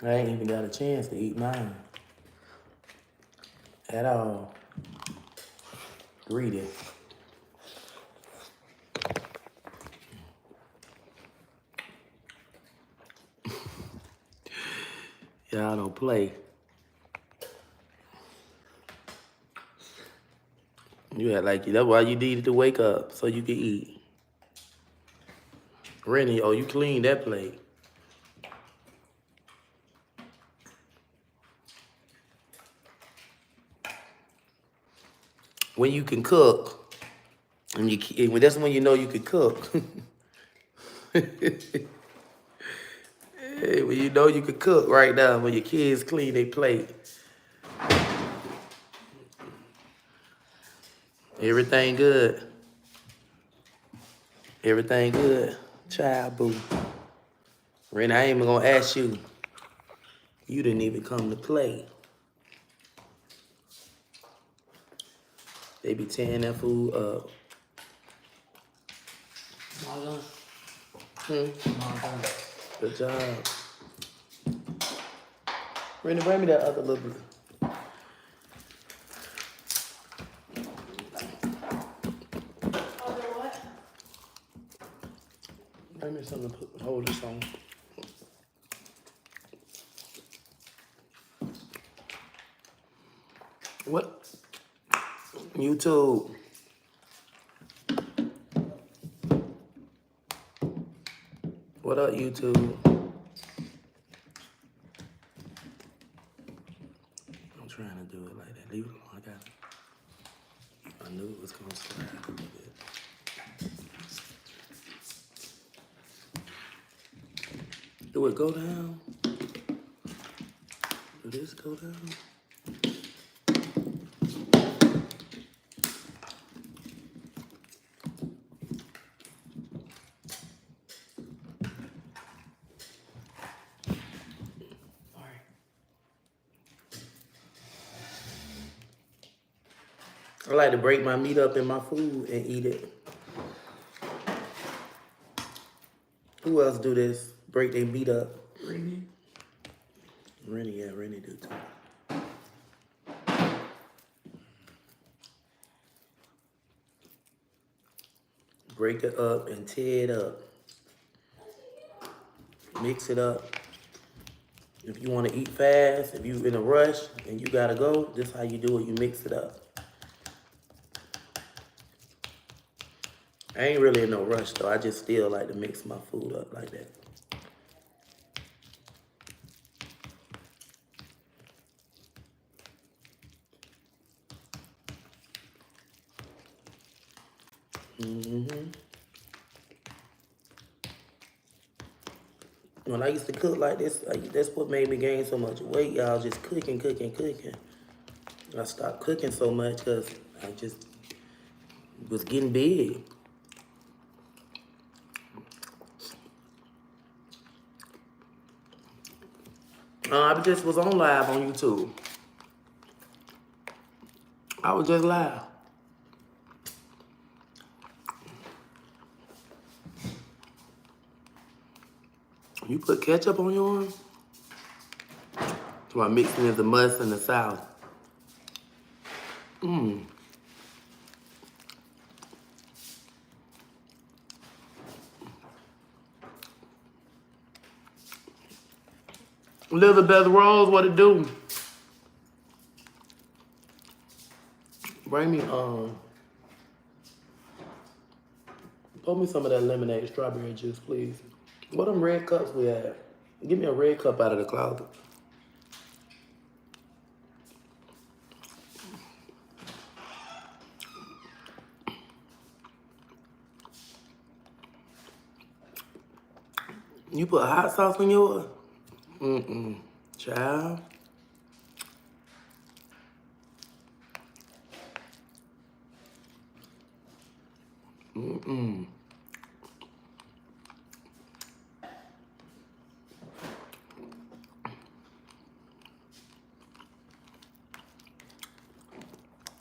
I ain't even got a chance to eat mine at all. Greedy. Y'all don't play. You act like that's why you needed to wake up so you could eat. Rennie, oh, you cleaned that plate. When you can cook, and that's when you know you can cook. Hey, when you know you can cook right now, when your kids clean their plate. Everything good. Everything good. Child boo. Rennie, I ain't even gonna ask you. You didn't even come to play. They be tearing that food up. Good job. Rennie, bring me that other little bit. Bring me something to hold this on. What? YouTube. What up, YouTube? I'm trying to do it like that. Leave it alone. I got it. I knew it was going to slide a little bit. Do it go down? Do this go down? I like to break my meat up in my food and eat it. Who else do this? Break their meat up. Rennie, yeah, Rennie do too. Break it up and tear it up. Mix it up. If you want to eat fast, if you in a rush and you gotta go, this is how you do it. You mix it up. I ain't really in no rush though. I just still like to mix my food up like that. When I used to cook like this, that's what made me gain so much weight, y'all. Just cooking. I stopped cooking so much because I just was getting big. I just was on live on YouTube. I was just live. You put ketchup on yours? So I'm mixing it the must and the South. Elizabeth Rose, what it do? Bring me, pour me some of that lemonade strawberry juice, please. What them red cups we have? Give me a red cup out of the closet. You put hot sauce in yours? Child.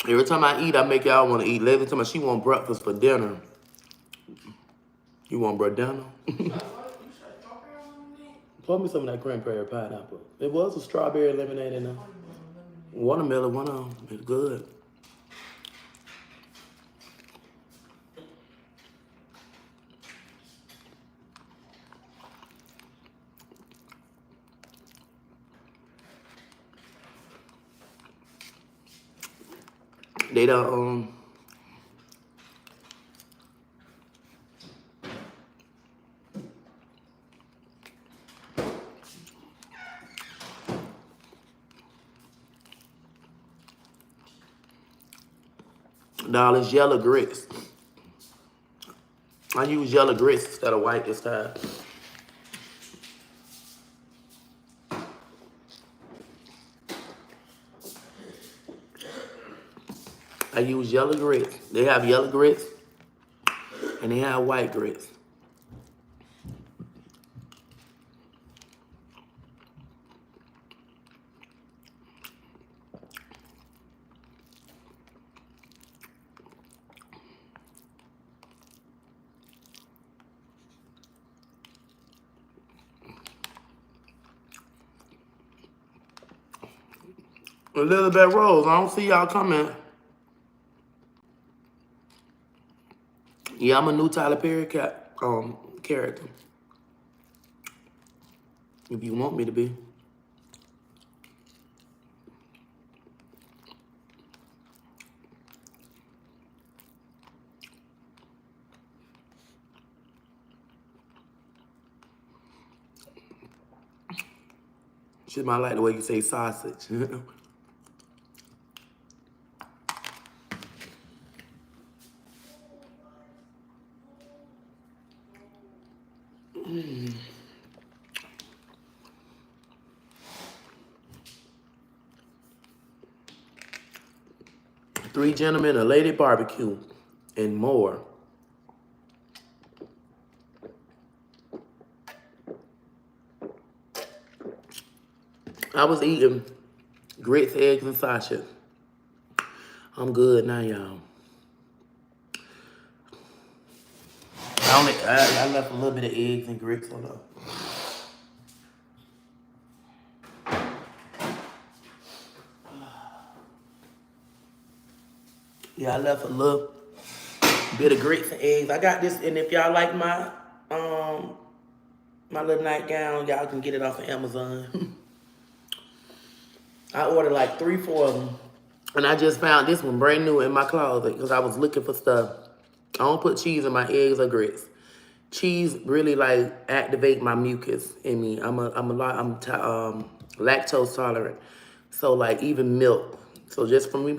Every time I eat, I make y'all want to eat. Every time she want breakfast for dinner. You want dinner? Pour me some of that cranberry pineapple. It was a strawberry lemonade in there. Watermelon, one of them. It's good. They don't, no, it's yellow grits. I use yellow grits instead of white this time. I use yellow grits. They have yellow grits and they have white grits. Elizabeth Rose, I don't see y'all coming. Yeah, I'm a new Tyler Perry character. If you want me to be. She might like the way you say sausage. Three gentlemen, a lady barbecue, and more. I was eating grits, eggs, and sausage. I'm good now, y'all. I left a little bit of eggs and grits on there. Yeah, I left a little bit of grits and eggs. I got this, and if y'all like my my little nightgown, y'all can get it off of Amazon. I ordered like 3, 4 of them, and I just found this one brand new in my closet because I was looking for stuff. I don't put cheese in my eggs or grits. Cheese really like activate my mucus in me. I'm lactose tolerant, so like even milk. So just from me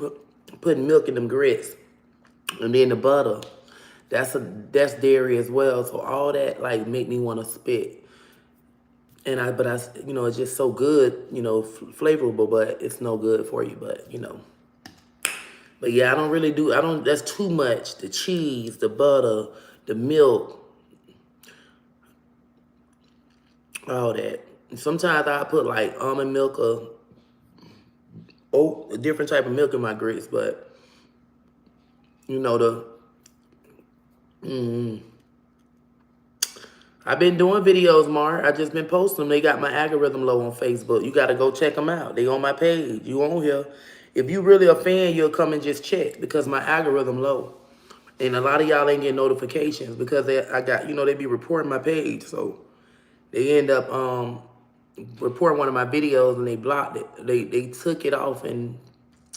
putting milk in them grits, and then the butter, that's dairy as well. So all that like make me want to spit. And you know, it's just so good, you know, flavorful, but it's no good for you. But you know, but yeah, that's too much. The cheese, the butter, the milk. All that. And sometimes I put like almond milk or a different type of milk in my grits, but you know I've been doing videos, Mar. I just been posting them. They got my algorithm low on Facebook. You got to go check them out. They on my page. You on here. If you really a fan, you'll come and just check because my algorithm low. And a lot of y'all ain't getting notifications because they be reporting my page. So they end up reporting one of my videos and they blocked it. They took it off and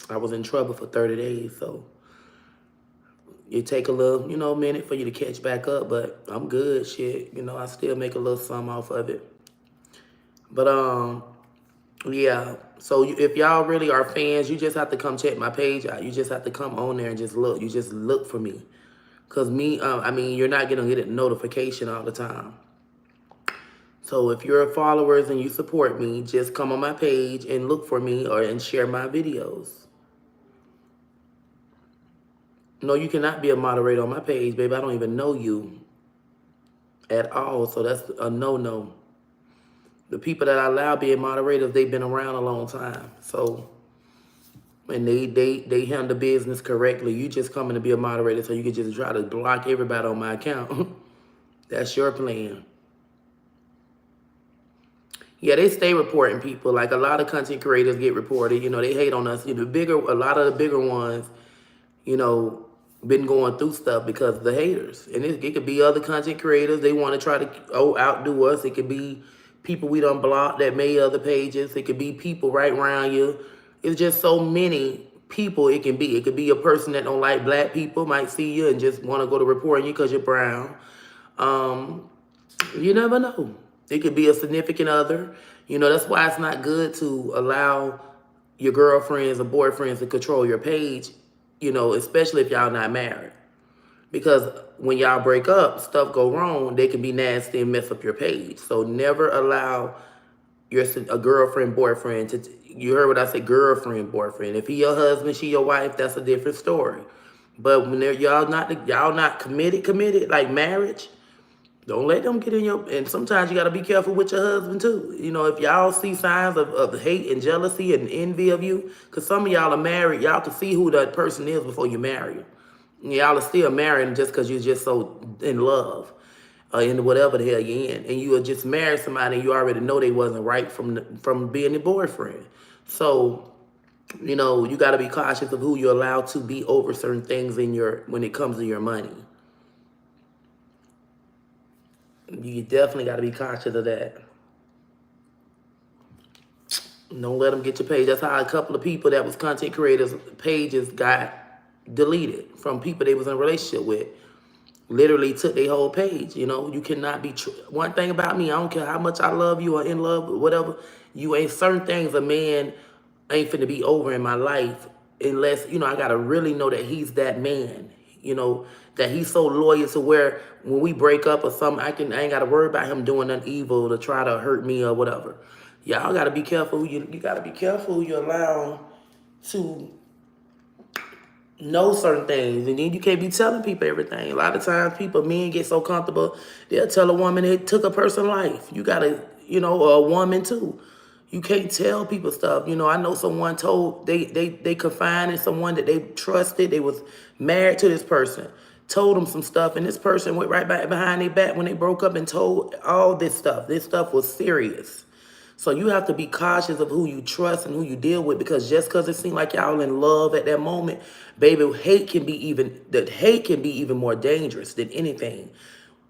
I was in trouble for 30 days. So it take a little, you know, minute for you to catch back up, but I'm good, shit. You know, I still make a little sum off of it. But, yeah. So if y'all really are fans, you just have to come check my page out. You just have to come on there and just look. You just look for me. Because you're not going to get a notification all the time. So if you're followers and you support me, just come on my page and look for me and share my videos. No, you cannot be a moderator on my page, baby. I don't even know you at all, so that's a no-no. The people that I allow being moderators, they've been around a long time, so, and they handle business correctly. You just coming to be a moderator so you can just try to block everybody on my account. That's your plan. Yeah, they stay reporting people. Like a lot of content creators get reported. You know, they hate on us. You know, a lot of the bigger ones, you know, been going through stuff because of the haters. And it could be other content creators. They want to try to outdo us. It could be people we done blocked that made other pages. It could be people right around you. It's just so many people it can be. It could be a person that don't like black people, might see you and just want to go to reporting you because you're brown. Um, you never know. It could be a significant other. You know, that's why it's not good to allow your girlfriends or boyfriends to control your page, you know, especially if y'all not married. Because when y'all break up, stuff go wrong, they can be nasty and mess up your page. So never allow a girlfriend, boyfriend to, you heard what I said, girlfriend, boyfriend. If he your husband, she your wife, that's a different story. But when y'all not committed, like marriage, don't let them get in your, and sometimes you got to be careful with your husband too. You know, if y'all see signs of hate and jealousy and envy of you, because some of y'all are married, y'all can see who that person is before you marry him. Y'all are still marrying just because you're just so in love, in whatever the hell you're in. And you are just married somebody and you already know they wasn't right from being a boyfriend. So, you know, you got to be cautious of who you allow to be over certain things when it comes to your money. You definitely got to be cautious of that. Don't let them get your page. That's how a couple of people that was content creators' pages got deleted from people they was in a relationship with. Literally took their whole page. You know, you cannot be. One thing about me, I don't care how much I love you or in love or whatever. You ain't certain things a man ain't finna be over in my life unless, you know, I gotta really know that he's that man. You know, that he's so loyal to where when we break up or something, I ain't gotta worry about him doing nothing evil to try to hurt me or whatever. Y'all gotta be careful. You gotta be careful who you allow to know certain things, and then you can't be telling people everything. A lot of times men get so comfortable, they'll tell a woman it took a person's life. You gotta, you know, or a woman too. You can't tell people stuff. You know, I know someone told, they confided in someone that they trusted, they was married to this person, told them some stuff, and this person went right back behind their back when they broke up and told all this stuff. This stuff was serious. So you have to be cautious of who you trust and who you deal with, because just because it seems like y'all in love at that moment, baby, hate can be even more dangerous than anything.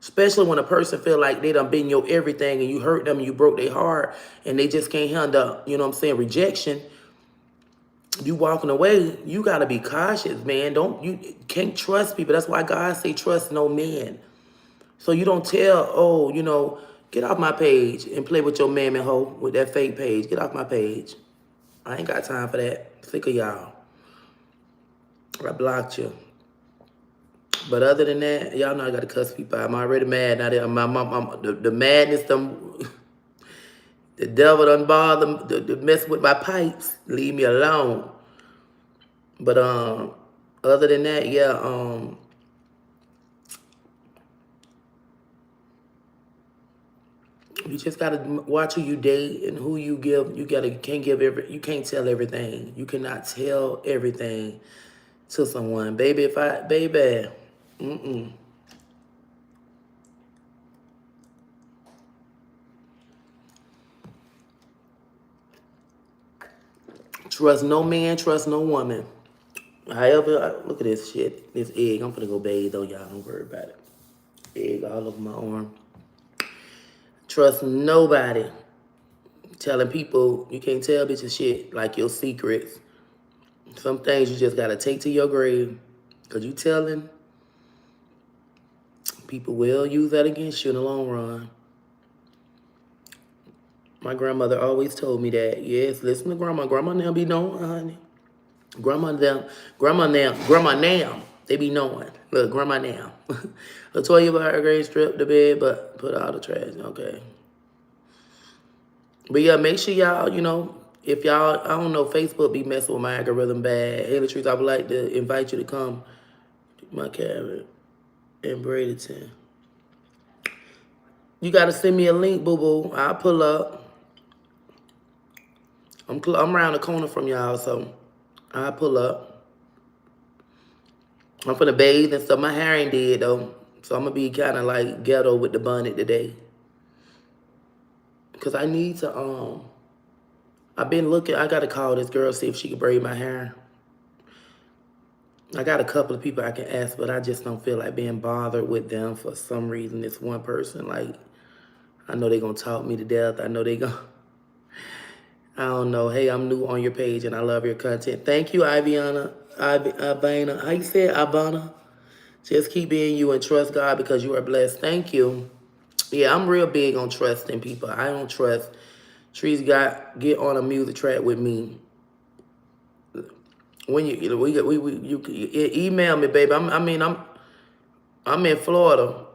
Especially when a person feel like they done been your everything and you hurt them and you broke their heart and they just can't handle, you know what I'm saying, rejection. You walking away, you gotta be cautious, man. You can't trust people. That's why God say trust no man. So you don't tell, oh, you know, get off my page and play with your mammy hoe with that fake page. Get off my page. I ain't got time for that. Sick of y'all. I blocked you. But other than that, y'all know I gotta cuss people out. I'm already mad now. The madness, the devil done bother, the mess with my pipes. Leave me alone. But other than that, yeah, you just gotta watch who you date and who you give. You can't tell everything. You cannot tell everything to someone, baby. Mm-mm. Trust no man, trust no woman. However, look at this shit. This egg. I'm gonna go bathe though, y'all. Don't worry about it. Egg all over my arm. Trust nobody. Telling people you can't tell bitches shit like your secrets. Some things you just gotta take to your grave. Cause you telling, people will use that against you in the long run. My grandmother always told me that. Yes, listen to grandma. Grandma now be knowing, honey. Grandma now, they be knowing. Look, grandma now. Latoya about her grade stripped the bed, but put all the trash. Okay. But yeah, make sure y'all, you know, if y'all, I don't know, Facebook be messing with my algorithm bad. Hey, Latrice, I would like to invite you to come to my cabin in Bradenton. You got to send me a link, boo-boo. I'll pull up. I'm around the corner from y'all, so I'll pull up. I'm finna bathe and stuff. My hair ain't dead, though. So I'm gonna be kind of like ghetto with the bonnet today. Because I need to, I've been looking, I got to call this girl, see if she can braid my hair. I got a couple of people I can ask, but I just don't feel like being bothered with them for some reason. This one person, like, I know they're going to talk me to death. I know they're going to, I don't know. Hey, I'm new on your page and I love your content. Thank you, Ivana. Ivana. How you say it, Ivana? Just keep being you and trust God because you are blessed. Thank you. Yeah, I'm real big on trusting people. I don't trust. Trees get on a music track with me. When you email me, baby. I'm in Florida.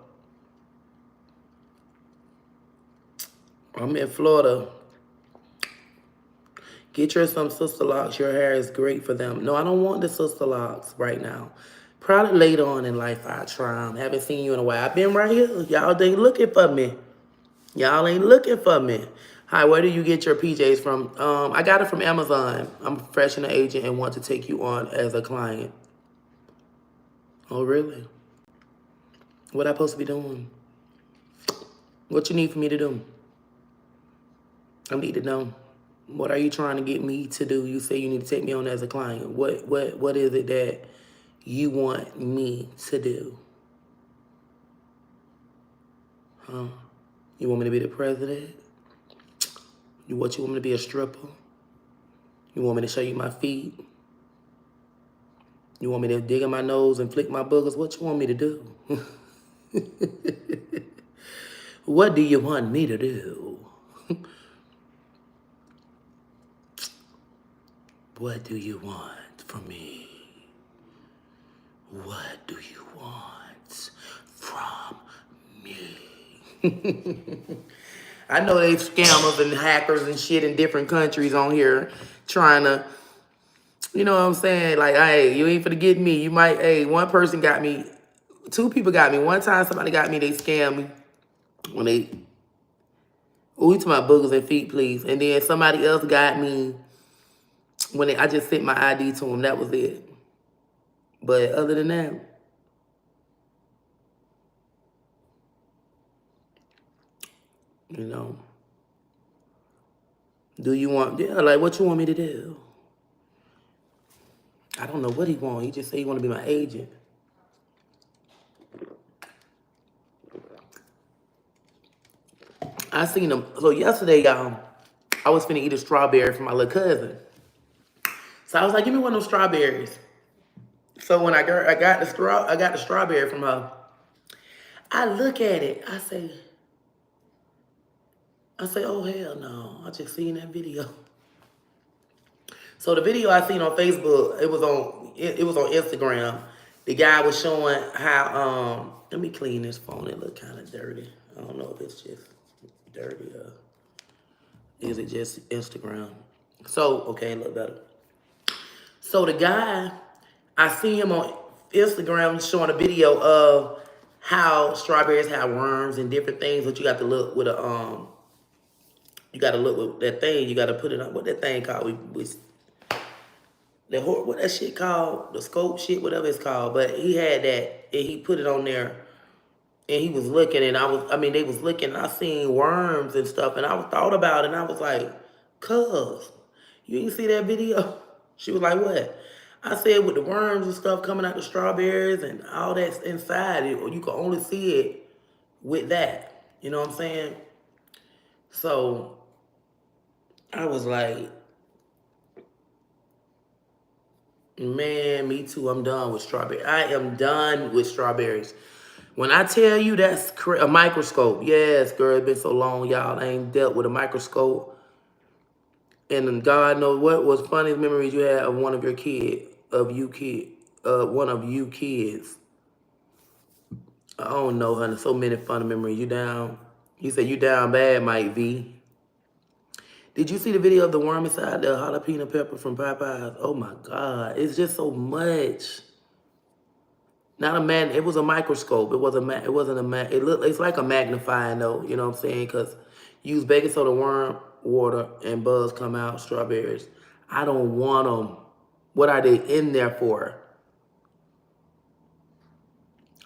I'm in Florida. Get your some sister locks. Your hair is great for them. No, I don't want the sister locks right now. Probably later on in life I'll try them. Haven't seen you in a while. I've been right here. Y'all ain't looking for me. Y'all ain't looking for me. Hi, where do you get your PJs from? I got it from Amazon. I'm a professional agent and want to take you on as a client. Oh, really? What I supposed to be doing? What you need for me to do? I need to know. What are you trying to get me to do? You say you need to take me on as a client. What is it that you want me to do? Huh? You want me to be the president? What, you want me to be a stripper? You want me to show you my feet? You want me to dig in my nose and flick my boogers? What you want me to do? What do you want me to do? What do you want from me? What do you want from me? I know they scammers and hackers and shit in different countries on here trying to, you know what I'm saying? Like, hey, you ain't finna get me. You might, hey, one person got me. Two people got me. One time somebody got me, they scammed me. When they, oh, he to my boogers and feet, please. And then somebody else got me when I just sent my ID to him. That was it. But other than that, you know, do you want, yeah, like what you want me to do? I don't know what he want. He just said he want to be my agent. I seen him. So yesterday, y'all, I was finna eat a strawberry for my little cousin. So I was like, give me one of those strawberries. So when I got the strawberry from her, I look at it. I say, oh hell no! I just seen that video. So the video I seen on Facebook, it was on Instagram. The guy was showing how let me clean this phone. It look kind of dirty. I don't know if it's just dirty or is it just Instagram. So okay, it look better. So the guy, I see him on Instagram showing a video of how strawberries have worms and different things, but you got to look with you got to look with that thing. You got to put it on, what that thing called? What that shit called? The scope shit, whatever it's called. But he had that and he put it on there and he was looking and they was looking and I seen worms and stuff and I thought about it and I was like, cuz, you didn't see that video? She was like, what? I said with the worms and stuff coming out the strawberries and all that's inside it, or you can only see it with that. You know what I'm saying? So I was like, man, me too. I'm done with strawberries. I am done with strawberries. When I tell you that's a microscope, yes, girl, it's been so long, y'all. I ain't dealt with a microscope. And then God knows what was funniest memories you had of one of your kids, one of you kids. I don't know, honey. So many funny memories. You down? You said you down bad, Mike V. Did you see the video of the worm inside the jalapeno pepper from Popeyes? Oh my God, it's just so much. Not a man. It was a microscope. It wasn't a. It's like a magnifying though. You know what I'm saying? Because use baking soda, worm, water, and bugs come out. Strawberries. I don't want them. What are they in there for?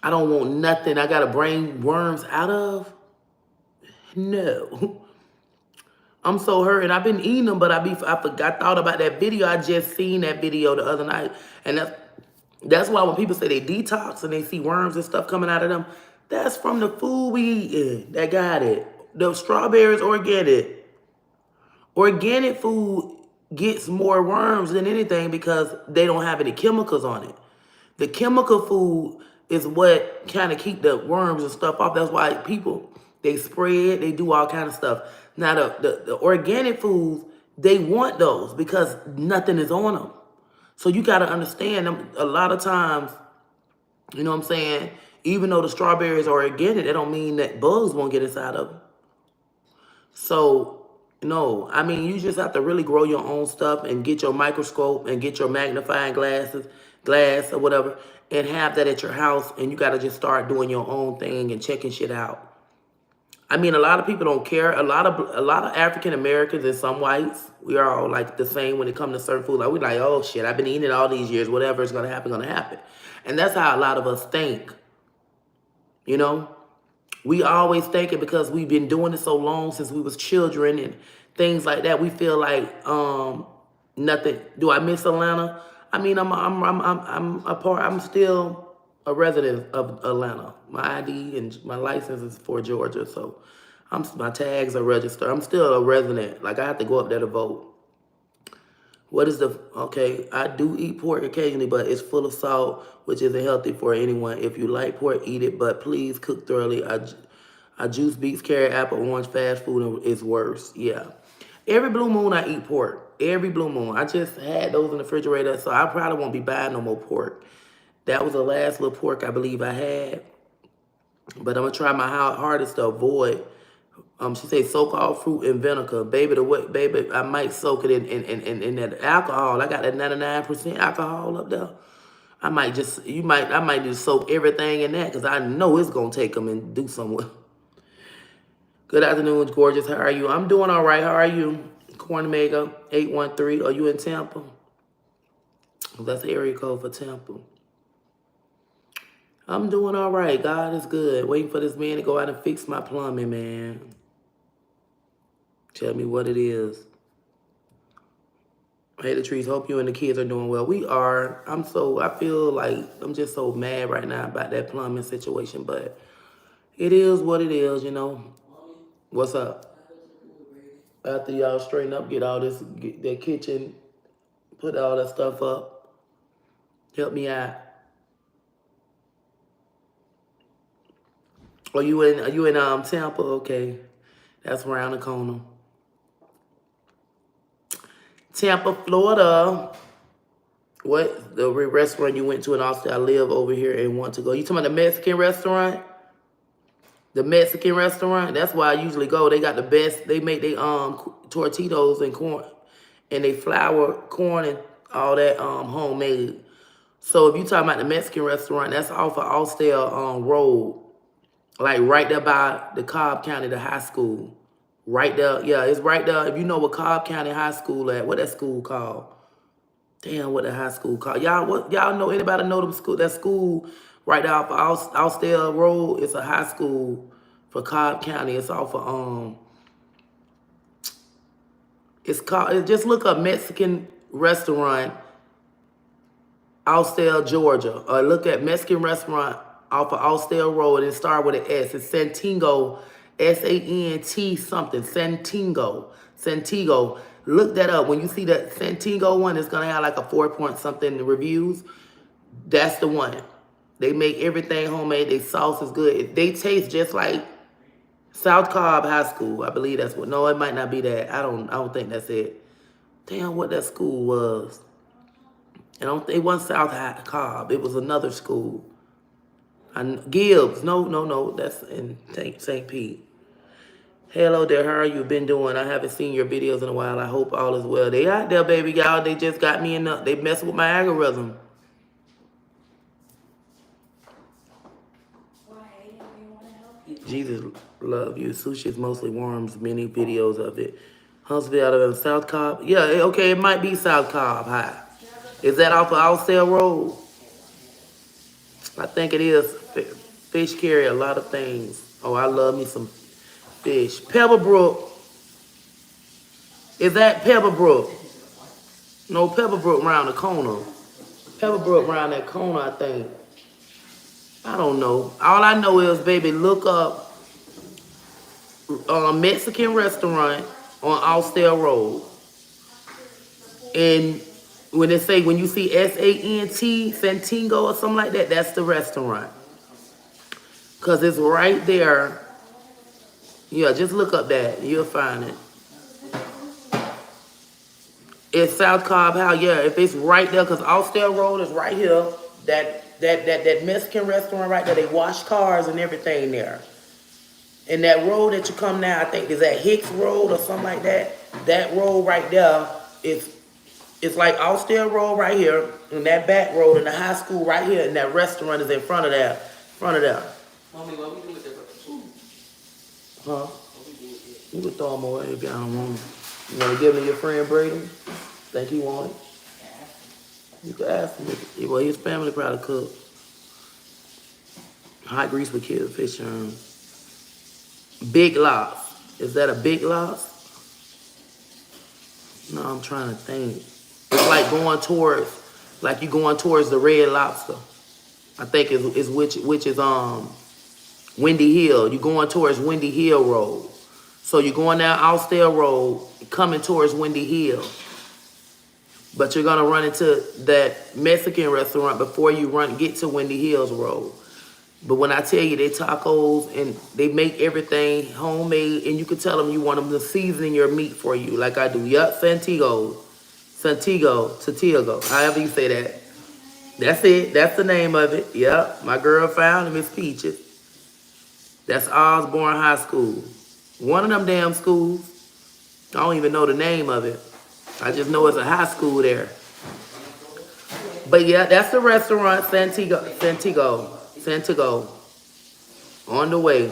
I don't want nothing I gotta bring worms out of. No. I'm so hurt, and I've been eating them, but I thought about that video. I just seen that video the other night, and that's why when people say they detox and they see worms and stuff coming out of them, that's from the food we eating that got it. The strawberries organic. Organic food gets more worms than anything because they don't have any chemicals on it. The chemical food is what kind of keep the worms and stuff off. That's why people, they spray it, they do all kind of stuff. Now the organic foods, they want those because nothing is on them. So you got to understand them. A lot of times, you know what I'm saying, even though the strawberries are organic, that don't mean that bugs won't get inside of them. So, no, I mean, you just have to really grow your own stuff and get your microscope and get your magnifying glass or whatever, and have that at your house. And you got to just start doing your own thing and checking shit out. I mean, a lot of people don't care. A lot of African Americans and some whites, we are all like the same when it comes to certain food. Like we like, oh shit, I've been eating it all these years. Whatever is gonna happen, gonna happen. And that's how a lot of us think. You know, we always think it because we've been doing it so long since we was children and things like that. We feel like nothing. Do I miss Atlanta? I mean, I'm still a resident of Atlanta. My ID and my license is for Georgia, so my tags are registered. I'm still a resident. Like I have to go up there to vote. What is okay, I do eat pork occasionally, but it's full of salt, which isn't healthy for anyone. If you like pork, eat it, but please cook thoroughly. I juice beets, carrot, apple, orange, fast food is worse. Yeah. Every blue moon I eat pork. Every blue moon. I just had those in the refrigerator, so I probably won't be buying no more pork. That was the last little pork I believe I had. But I'm going to try my hardest to avoid. She say soak all fruit in vinegar. Baby, I might soak it in that alcohol. I got that 99% alcohol up there. I might just soak everything in that because I know it's going to take them and do something. Good afternoon, gorgeous. How are you? I'm doing all right. How are you? Corn Mega 813. Are you in Tampa? That's the area code for Tampa. I'm doing all right. God is good. Waiting for this man to go out and fix my plumbing, man. Tell me what it is. Hey, Latrice, hope you and the kids are doing well. We are. I feel like I'm just so mad right now about that plumbing situation, but it is what it is, you know. What's up? After y'all straighten up, get that kitchen, put all that stuff up. Help me out. Are you in Tampa? Okay. That's around the corner. Tampa, Florida. What the restaurant you went to in Austin? I live over here and want to go. You talking about the Mexican restaurant? The Mexican restaurant? That's why I usually go. They got the best. They make they tortillas and corn, and they flour, corn, and all that homemade. So if you talking about the Mexican restaurant, that's off of Austell Road, like right there by the Cobb County, the high school. Right there, yeah, it's right there. If you know what Cobb County High School at, what that school called? Damn, what the high school called? Y'all know, anybody know them school? That school right there off of Austell Road, it's a high school for Cobb County. It's off of it's called, just look up Mexican restaurant, Austell, Georgia. Or look at Mexican restaurant off of Austell Road and start with an S. It's Santiago, S-A-N-T something, Santiago. Look that up. When you see that Santiago one, it's going to have like a 4 something reviews. That's the one. They make everything homemade. Their sauce is good. They taste just like South Cobb High School. I believe that's what. No, it might not be that. I don't think that's it. Damn, what that school was. It wasn't South Cobb. It was another school. Gibbs. No. That's in St. Pete. Hello there, how are you been doing? I haven't seen your videos in a while. I hope all is well. They out there, baby, y'all. They just got me they messing with my algorithm. Jesus love you. Sushi is mostly worms. Many videos of it. Huntsville out of South Cobb. Yeah, okay, it might be South Cobb High. Is that off of Austell Road? I think it is. Fish carry a lot of things. Oh, I love me some fish. Pebblebrook. Is that Pebblebrook? No, Pebblebrook round the corner. Pebblebrook round that corner, I think. I don't know. All I know is, baby, look up a Mexican restaurant on Austell Road. And when they say, when you see S-A-N-T, Santingo or something like that, that's the restaurant. Because it's right there. Yeah, just look up that. You'll find it. It's South Cobb House. Yeah, if it's right there, because Austell Road is right here. That Mexican restaurant right there, they wash cars and everything there. And that road that you come now, I think is that Hicks Road or something like that. That road right there is it's like Austell Road right here, and that back road and the high school right here, and that restaurant is in front of that. Mommy, what we do with the food? Huh? What we do with it? You can throw them away if y'all don't want them. You want to give them to your friend Brady? Think he want it? You can ask him. Well, his family probably cook. Hot grease with kids, fish. Big Lots. Is that a Big Lots? No, I'm trying to think. It's like going towards, like you going towards the Red Lobster. I think is which is Windy Hill. You going towards Windy Hill Road. So you're going down Austell Road, coming towards Windy Hill. But you're gonna run into that Mexican restaurant before you get to Windy Hills Road. But when I tell you they tacos and they make everything homemade, and you can tell them you want them to season your meat for you, like I do. Yup, Santiago, however you say that. That's it. That's the name of it. Yep, my girl found him. Miss Peaches. That's Osborne High School. One of them damn schools. I don't even know the name of it. I just know it's a high school there. But yeah, that's the restaurant, Santiago. On the way.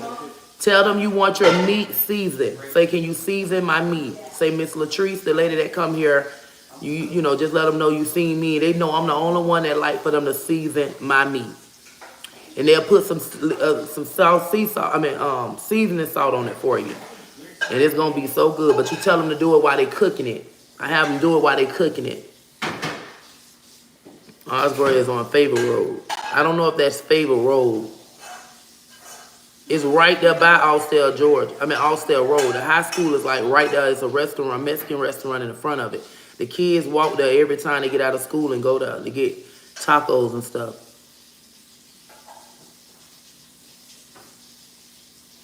Tell them you want your meat seasoned. Say, can you season my meat? Say, Miss Latrice, the lady that come here, you know, just let them know you seen me. They know I'm the only one that like for them to season my meat. And they'll put some seasoning salt on it for you. And it's gonna be so good. But you tell them to do it while they cooking it. I have them do it while they cooking it. Osborne is on Faber Road. I don't know if that's Faber Road. It's right there by Austell Road. The high school is like right there. It's a restaurant, Mexican restaurant in the front of it. The kids walk there every time they get out of school and go there to get tacos and stuff.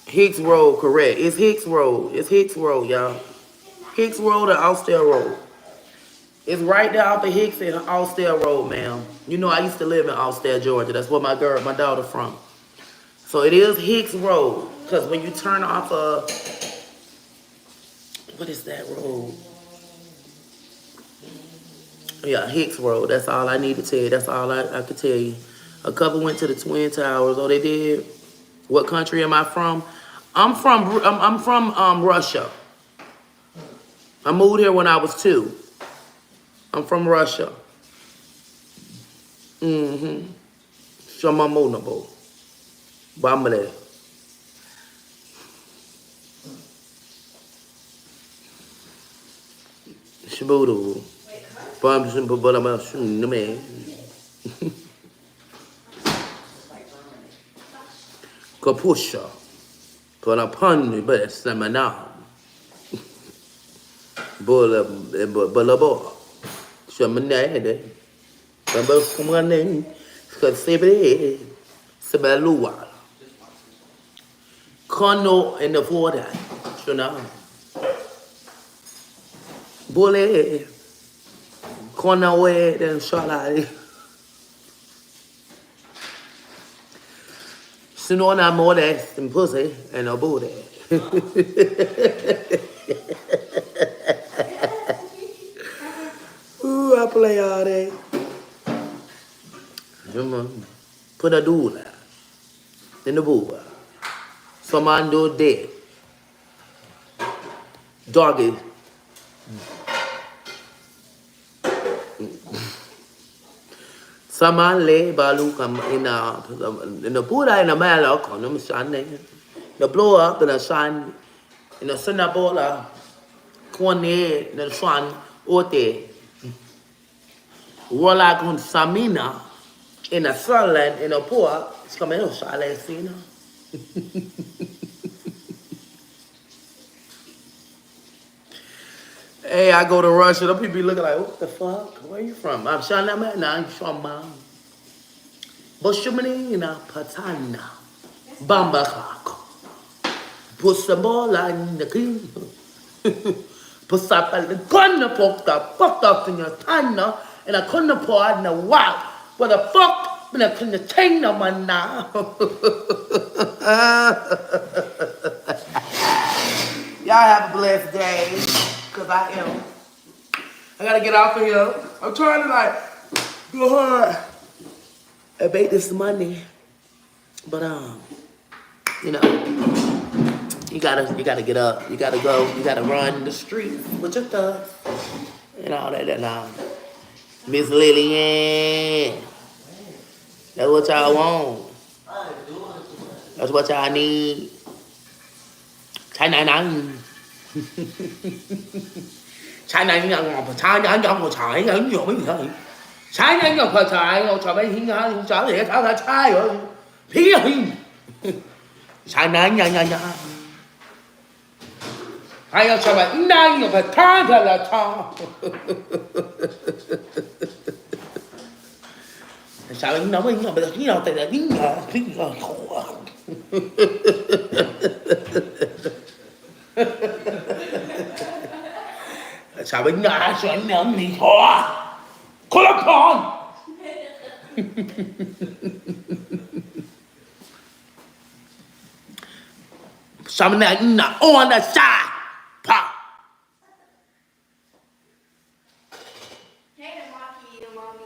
Hicks Road, correct. It's Hicks Road. It's Hicks Road, y'all. Hicks Road or Austell Road. It's right there off of Hicks and Austell Road, ma'am. You know I used to live in Austell, Georgia. That's where my daughter from. So it is Hicks Road. Because when you turn off of, what is that road? Yeah, Hicks Road. That's all I need to tell you. That's all I could tell you. A couple went to the Twin Towers. Oh, they did? What country am I from? I'm from Russia. I moved here when I was 2. I'm from Russia. Shamamonabo. Bamale. Shibudu. Kapusha. Panapani, but Samana. Bulabo. Shamanade. Bambakumanin. Skasibre. Sabalua. Kono in the water. Shuna. Bullet. Kono way, then Shalai. Sinona more than pussy and a booty. Ooh, I play all day. Put a doula in the booba. Someone do dead. Doggy. Someone lay baluka in the Buddha in the malok on them shining. The blow up in the sun in the Sinabola. Cornet, nel suon, ote. Rola con Samina, in a sunland, in a poor, it's coming out, Salesina. Hey, I go to Russia, them people be looking like, what the fuck? Where you from? I'm Shanama, now I'm from Boshumanina, Patana, Bambakak. Put some ball in the king. Put some gun fucked up in your tana, and I couldn't pour out in the wow. What the fuck? But I couldn't change no man now. Y'all have a blessed day, because I am. I gotta get off of here. I'm trying to like go hard and make this money. But you know, you gotta get up, you gotta go, you gotta run the streets with your thugs and all that. Miss Lillian, that's what y'all want. That's what y'all need. China. China chào bên nhà chuyện ném đi thôi có lắm con sao bên này là on the side pop. Hey, Maki, mommy.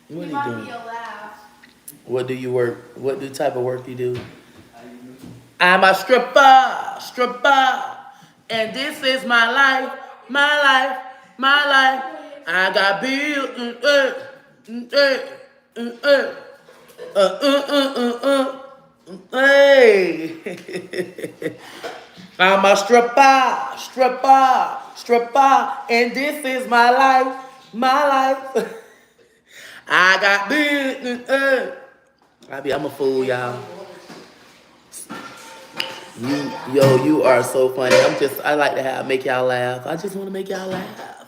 What You are you mock me doing? a laugh. What do you work? What type of work you do? I'm a stripper, and this is my life. I got bills. Hey, I'm a stripper, and this is my life. I got bills. I'm a fool, y'all. You are so funny. I like to make y'all laugh. I just want to make y'all laugh.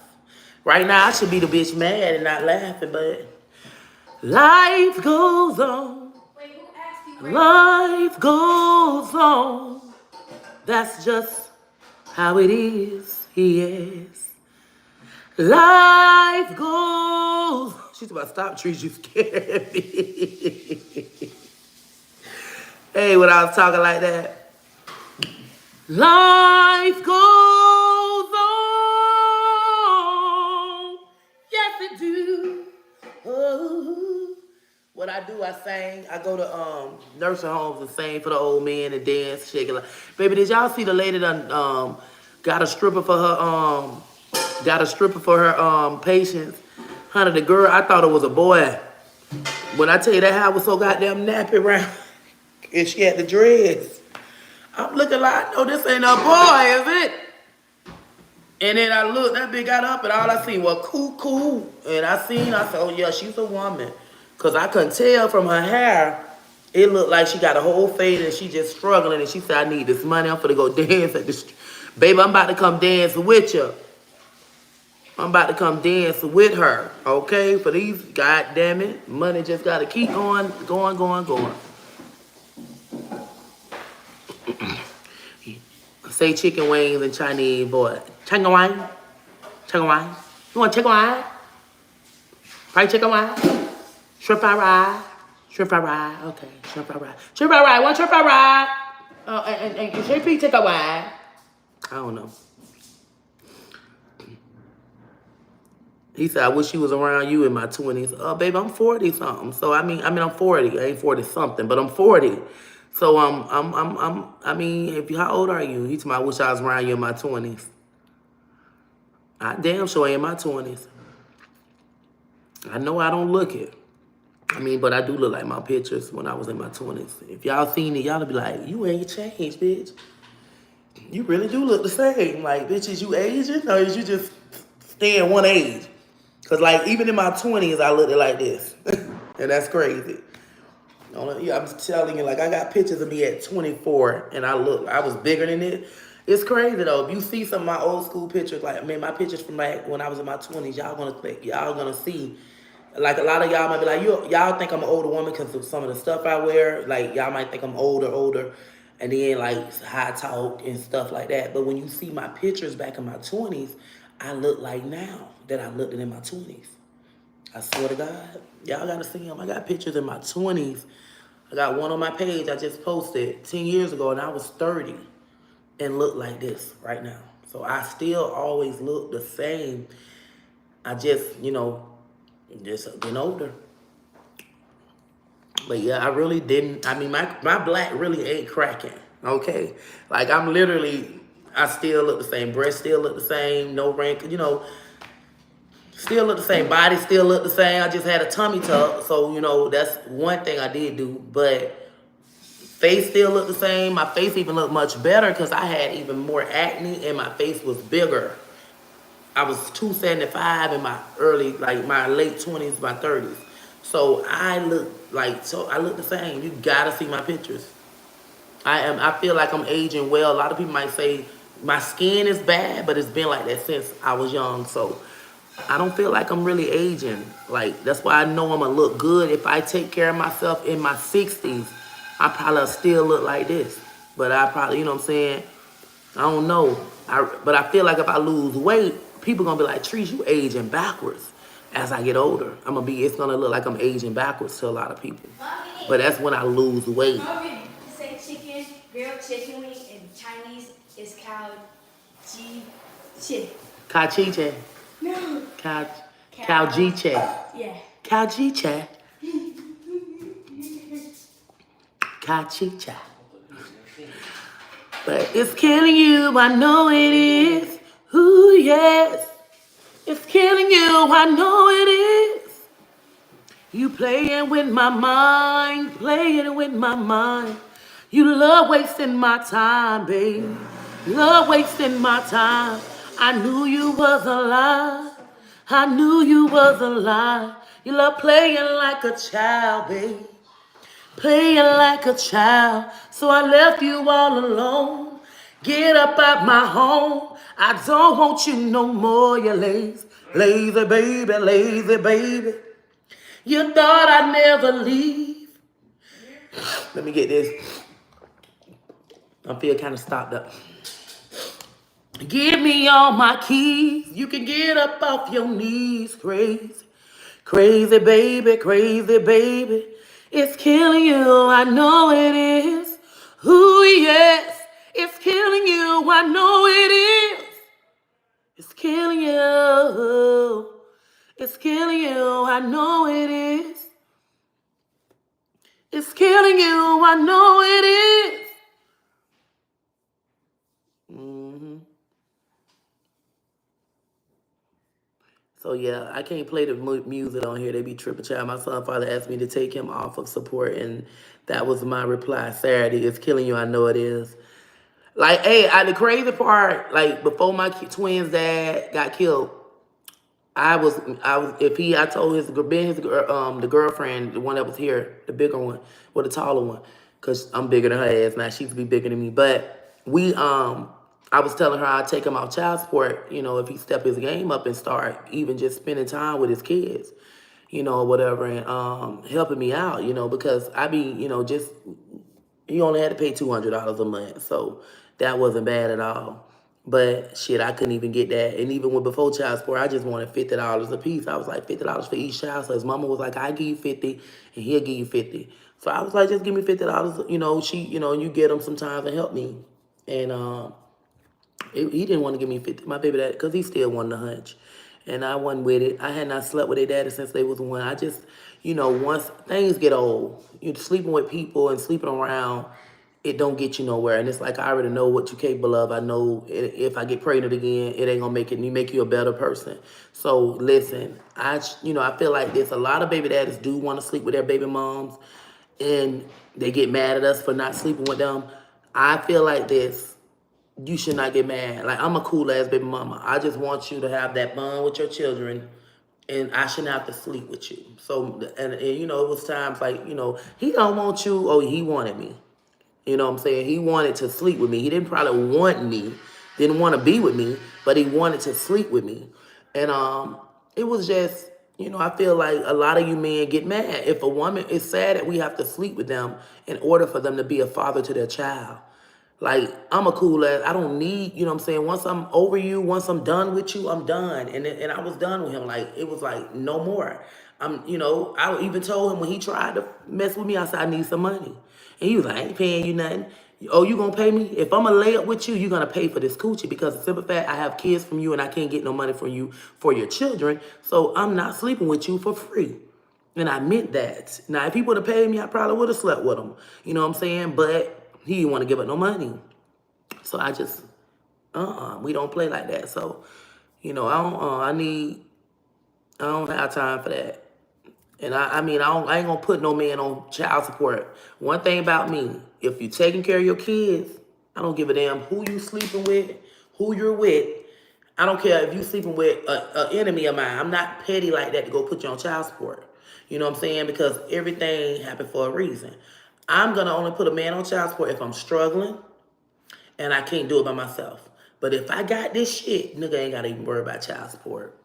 Right now, I should be the bitch mad and not laughing, but life goes on. Wait, who asked you where Life goes on. That's just how it is. Yes. Life goes. She's about to stop, Trees. You scared me. Hey, when I was talking like that. Life goes on. Yes, it do. Oh. What I do, I sing. I go to nursing homes and sing for the old men and dance, shake it. Baby, did y'all see the lady that got a stripper for her patients? Honey, the girl, I thought it was a boy. When I tell you that hair was so goddamn nappy around, and she had the dreads. I'm looking like, no, this ain't a boy, is it? And then I looked, that bitch got up, and all I seen was cool. And I said, oh yeah, she's a woman. Cause I couldn't tell from her hair, it looked like she got a whole fade and she just struggling. And she said, I need this money, I'm finna go dance at this. Baby, I'm about to come dance with you. I'm about to come dance with her, okay? For these, goddamn it, money just gotta keep going. Say chicken wings in Chinese, boy. Chicken wing. You want chicken wing? Fried chicken wing? Shrimp fried rice. Okay, shrimp fried rice. One shrimp fried rice. And shrimp pea take a wine. I don't know. He said, I wish he was around you in my 20s. Oh, baby, I'm 40 something. So I mean, I'm 40. I ain't 40 something, but I'm 40. So how old are you? He told me, I wish I was around you in my 20s. I damn sure ain't in my 20s. I know I don't look it. But I do look like my pictures when I was in my 20s. If y'all seen it, y'all be like, you ain't changed, bitch. You really do look the same. Like, bitch, is you Asian or is you just staying one age? Cause like even in my 20s, I looked like this, and that's crazy. Yeah, I'm telling you, like I got pictures of me at 24, and I was bigger than it. It's crazy though. If you see some of my old school pictures, like I mean, my pictures from like when I was in my 20s, y'all gonna see. Like a lot of y'all might be like, y'all think I'm an older woman because of some of the stuff I wear. Like y'all might think I'm older, and then like how I talk and stuff like that. But when you see my pictures back in my 20s, I look like now that I looked in my 20s. I swear to God, y'all gotta see them. I got pictures in my 20s. I got one on my page I just posted 10 years ago, and I was 30 and look like this right now. So I still always look the same. I just, just getting older. But yeah, I really didn't. I mean, my black really ain't cracking. Okay, like I'm literally, I still look the same. Breasts still look the same. No wrinkle, still look the same. Body still look the same. I just had a tummy tuck, so that's one thing I did do. But face still look the same. My face even looked much better because I had even more acne and my face was bigger. I was 275 in my late 20s, my 30s. So I look the same. You gotta see my pictures. I feel like I'm aging well. A lot of people might say my skin is bad, but it's been like that since I was young. So I don't feel like I'm really aging. Like that's why I know I'm gonna look good. If I take care of myself in my 60s, I probably still look like this. But I probably, you know what I'm saying? I don't know. But I feel like if I lose weight, people gonna be like, Trees, you aging backwards. As I get older, it's gonna look like I'm aging backwards to a lot of people. But that's when I lose weight. Say chicken, grilled chicken wing in Chinese is cow chi. Cow chiche. No. Cow jiche. Yeah. Cow jiche. Cow chicha. But it's killing you, I know it is. Ooh, yes. It's killing you, I know it is. You playing with my mind, playing with my mind. You love wasting my time, babe. Love wasting my time. I knew you was a lie. I knew you was a lie. You love playing like a child, babe. Playing like a child, so I left you all alone. Get up out my home. I don't want you no more, you lazy baby, lazy baby. You thought I'd never leave. Let me get this. I feel kind of stopped up. Give me all my keys. You can get up off your knees, crazy. Crazy baby, crazy baby. It's killing you, I know it is. Ooh, yes, it's killing you, I know it is. It's killing you. It's killing you, I know it is. It's killing you, I know it is. So yeah, I can't play the music on here. They be tripping, child. My son father asked me to take him off of support, and that was my reply. Saturday, it's killing you. I know it is. Like, hey, the crazy part, like before my twins' dad got killed, I told the girlfriend, the one that was here, the bigger one, or the taller one, cause I'm bigger than her ass now. She used to be bigger than me, but I was telling her I'd take him off child support, if he step his game up and start even just spending time with his kids, or whatever, and helping me out, because I be, just he only had to pay $200 a month, so that wasn't bad at all. But shit, I couldn't even get that. And even with before child support, I just wanted $50 a piece. I was like, $50 for each child. So his mama was like, I give you 50 and he'll give you 50. So I was like, just give me $50, you get them sometimes and help me. And he didn't want to give me 50, my baby dad, because he still wanted to hunch. And I wasn't with it. I had not slept with their daddy since they was one. I just, once things get old, you sleeping with people and sleeping around, it don't get you nowhere. And it's like, I already know what you're capable of. I know if I get pregnant again, it ain't gonna make you a better person. So listen, I feel like there's a lot of baby daddies do want to sleep with their baby moms, and they get mad at us for not sleeping with them. I feel like this. you should not get mad. Like, I'm a cool ass baby mama. I just want you to have that bond with your children, and I shouldn't have to sleep with you. So, and you know, it was times like, you know, he don't want you. Oh, he wanted me. You know what I'm saying? He wanted to sleep with me. He didn't probably want me, didn't want to be with me, but he wanted to sleep with me. And it was just, you know, I feel like a lot of you men get mad. If a woman, it's sad that we have to sleep with them in order for them to be a father to their child. Like, I'm a cool ass. I don't need, you know what I'm saying? Once I'm over you, once I'm done with you, I'm done. And I was done with him. Like, it was like, no more. You know, I even told him when he tried to mess with me, I said, I need some money. And he was like, I ain't paying you nothing. Oh, you gonna pay me? If I'm gonna lay up with you, you're gonna pay for this coochie, because the simple fact, I have kids from you and I can't get no money from you for your children. So I'm not sleeping with you for free. And I meant that. Now, if he would have paid me, I probably would have slept with him. You know what I'm saying? But he didn't want to give up no money. So I just, we don't play like that. So, you know, I don't have time for that. And I mean, I ain't gonna put no man on child support. One thing about me, if you taking care of your kids, I don't give a damn who you sleeping with, who you're with. I don't care if you sleeping with an enemy of mine. I'm not petty like that to go put you on child support. You know what I'm saying? Because everything happened for a reason. I'm gonna only put a man on child support if I'm struggling and I can't do it by myself. But if I got this shit, nigga ain't gotta even worry about child support.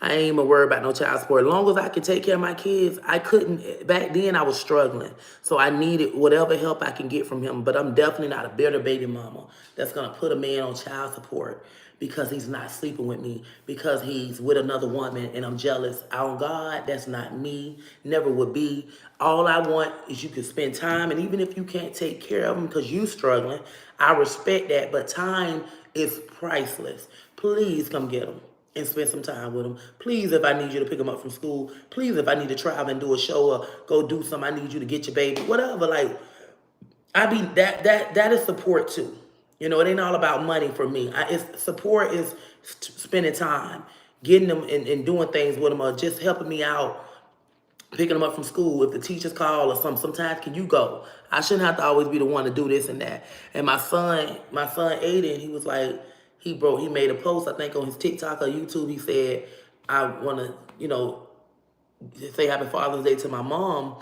I ain't even worried about no child support. As long as I can take care of my kids, I couldn't. Back then, I was struggling. So I needed whatever help I can get from him. But I'm definitely not a bitter baby mama that's going to put a man on child support because he's not sleeping with me, because he's with another woman and I'm jealous. On God, that's not me. Never would be. All I want is you can spend time. And even if you can't take care of him because you struggling, I respect that. But time is priceless. Please come get him and spend some time with them. Please, if I need you to pick them up from school. Please, if I need to travel and do a show or go do something, I need you to get your baby. Whatever, like, that is support too. You know, it ain't all about money for me. It's support is spending time, getting them and doing things with them, or just helping me out, picking them up from school. If the teachers call or something, sometimes can you go? I shouldn't have to always be the one to do this and that. And my son Aiden, he was like, he made a post, I think on his TikTok or YouTube. He said, I want to, you know, say Happy Father's Day to my mom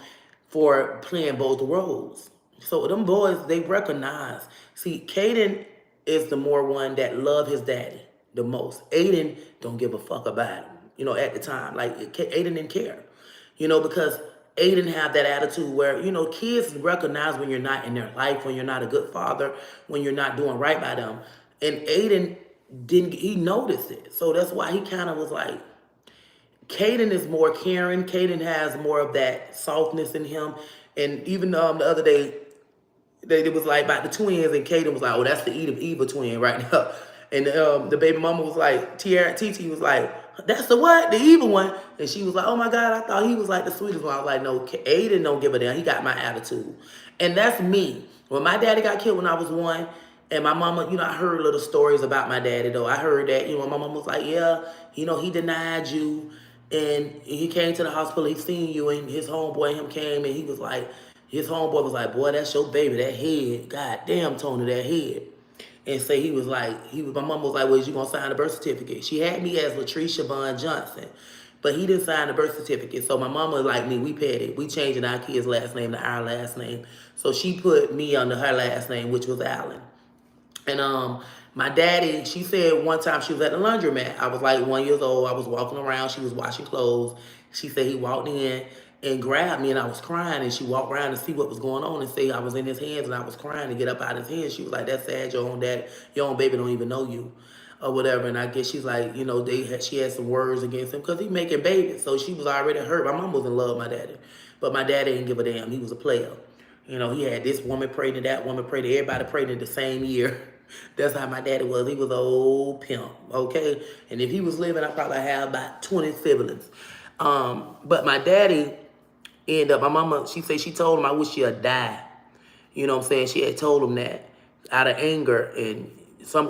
for playing both roles. So them boys, they recognize. See, Caden is the more one that love his daddy the most. Aiden don't give a fuck about him, you know, at the time. Like, Aiden didn't care, you know, because Aiden have that attitude where, you know, kids recognize when you're not in their life, when you're not a good father, when you're not doing right by them. And Aiden he noticed it. So that's why he kind of was like, Caden is more caring. Caden has more of that softness in him. And even the other day, it was like about the twins, and Caden was like, "Oh, that's the Eva twin right now." And the baby mama was like, TT was like, "That's the what? The evil one?" And she was like, "Oh my God, I thought he was like the sweetest one." I was like, "No, Aiden don't give a damn. He got my attitude." And that's me. When my daddy got killed when I was 1, and my mama, you know, I heard little stories about my daddy though. I heard that, you know, my mama was like, "Yeah, you know, he denied you. And he came to the hospital, he seen you, and his homeboy and him came, and he was like, his homeboy was like, boy, that's your baby, that head. God damn, Tony, that head." And say my mom was like, well, is you gonna sign the birth certificate? She had me as Latricia Vaughn Johnson, but he didn't sign the birth certificate. So my mama, like me, we petted. We changing our kids' last name to our last name. So she put me under her last name, which was Allen. And my daddy, she said one time she was at the laundromat. I was like 1 year old. I was walking around. She was washing clothes. She said he walked in and grabbed me, and I was crying. And she walked around to see what was going on and say I was in his hands, and I was crying to get up out of his hands. She was like, "That's sad. Your own dad, your own baby don't even know you." Or whatever. And I guess she's like, you know, she had some words against him because he making babies. So she was already hurt. My mom was in love with my daddy. But my daddy didn't give a damn. He was a player. You know, he had this woman pregnant, that woman pregnant, everybody pregnant the same year. That's how my daddy was. He was an old pimp, okay? And if he was living, I probably have about 20 siblings. But my daddy ended up, my mama, she said she told him, "I wish you'd die." You know what I'm saying? She had told him that out of anger, and some